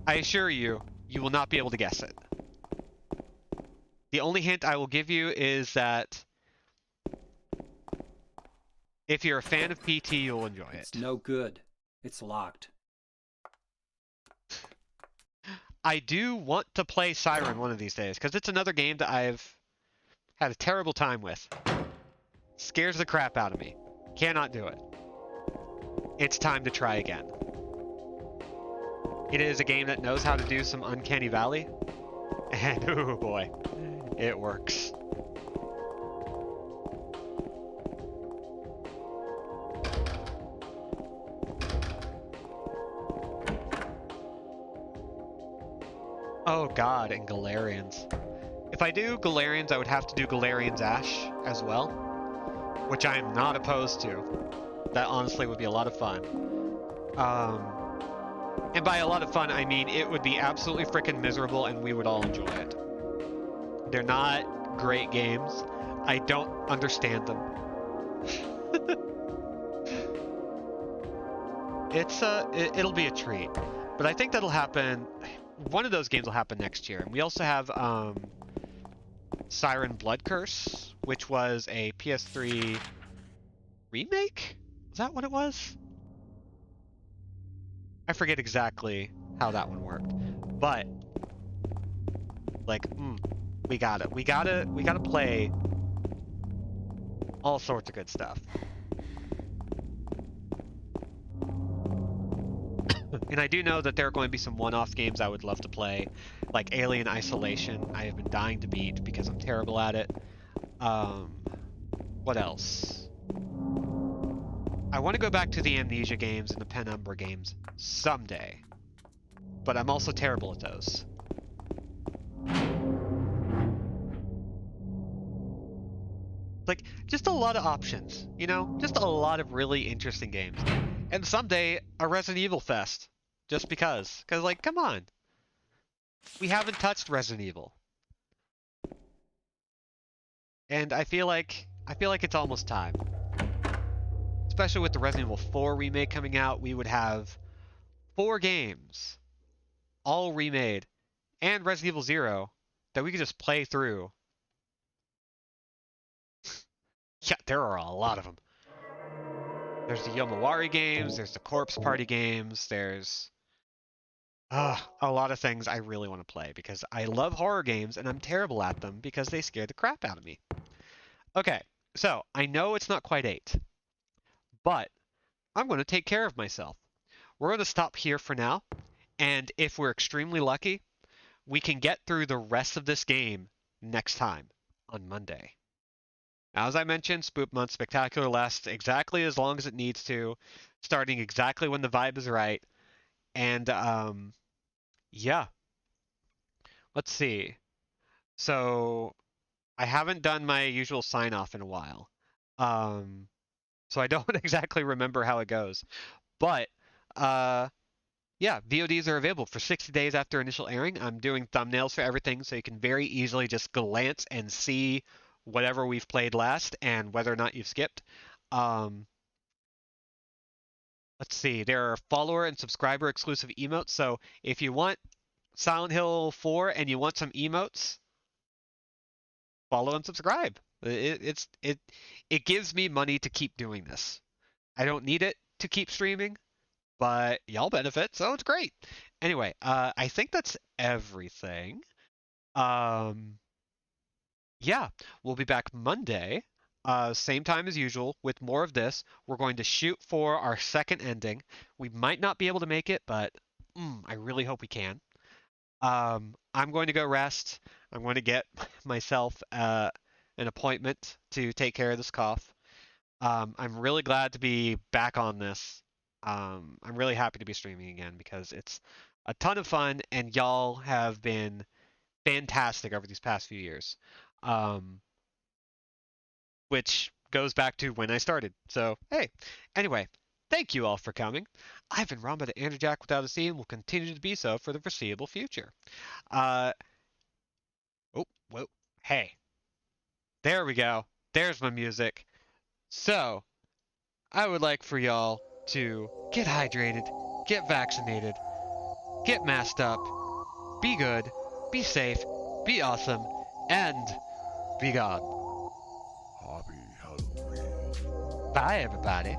I assure you, you will not be able to guess it. The only hint I will give you is that if you're a fan of PT, you'll enjoy it. It's no good. It's locked. I do want to play Siren one of these days, because it's another game that I've had a terrible time with. Scares the crap out of me. Cannot do it. It's time to try again. It is a game that knows how to do some Uncanny Valley, and oh boy, it works. Oh god, and Galarians. If I do Galarians, I would have to do Galarians Ash as well, which I am not opposed to. That honestly would be a lot of fun. And by a lot of fun, I mean it would be absolutely freaking miserable and we would all enjoy it. They're not great games. I don't understand them. It'll be a treat. But I think that'll happen. One of those games will happen next year. And we also have Siren Blood Curse, which was a PS3 remake? Is that what it was? I forget exactly how that one worked. But like, we gotta play all sorts of good stuff. And I do know that there are going to be some one-off games I would love to play, like Alien Isolation. I have been dying to beat because I'm terrible at it. What else? I want to go back to the Amnesia games and the Penumbra games someday, but I'm also terrible at those. Like, just a lot of options, you know? Just a lot of really interesting games. And someday, a Resident Evil Fest. Just because. Because, like, come on. We haven't touched Resident Evil. And I feel like it's almost time. Especially with the Resident Evil 4 remake coming out, we would have 4 games, all remade, and Resident Evil 0 that we could just play through. Yeah, there are a lot of them. There's the Yomawari games, there's the Corpse Party games, there's a lot of things I really want to play because I love horror games and I'm terrible at them because they scare the crap out of me. Okay, so I know it's not quite 8, but I'm going to take care of myself. We're going to stop here for now, and if we're extremely lucky, we can get through the rest of this game next time on Monday. As I mentioned, Spoop Month Spectacular lasts exactly as long as it needs to, starting exactly when the vibe is right. And, yeah. Let's see. So, I haven't done my usual sign-off in a while. So I don't exactly remember how it goes. But, yeah, VODs are available for 60 days after initial airing. I'm doing thumbnails for everything, so you can very easily just glance and see whatever we've played last and whether or not you've skipped. Let's see, there are follower and subscriber exclusive emotes. So if you want Silent Hill 4 and you want some emotes, follow and subscribe. It gives me money to keep doing this. I don't need it to keep streaming, but y'all benefit, so it's great. Anyway, I think that's everything. Yeah, we'll be back Monday, same time as usual, with more of this. We're going to shoot for our second ending. We might not be able to make it, but I really hope we can. I'm going to go rest. I'm going to get myself an appointment to take care of this cough. I'm really glad to be back on this. I'm really happy to be streaming again because it's a ton of fun, and y'all have been fantastic over these past few years. Which goes back to when I started. So, hey, anyway, thank you all for coming. I've been Ramba the Andrew Jack without a C and will continue to be so for the foreseeable future. Oh, whoa, hey. There we go. There's my music. So, I would like for y'all to get hydrated, get vaccinated, get masked up, be good, be safe, be awesome, and be gone. Happy Halloween. Bye, everybody.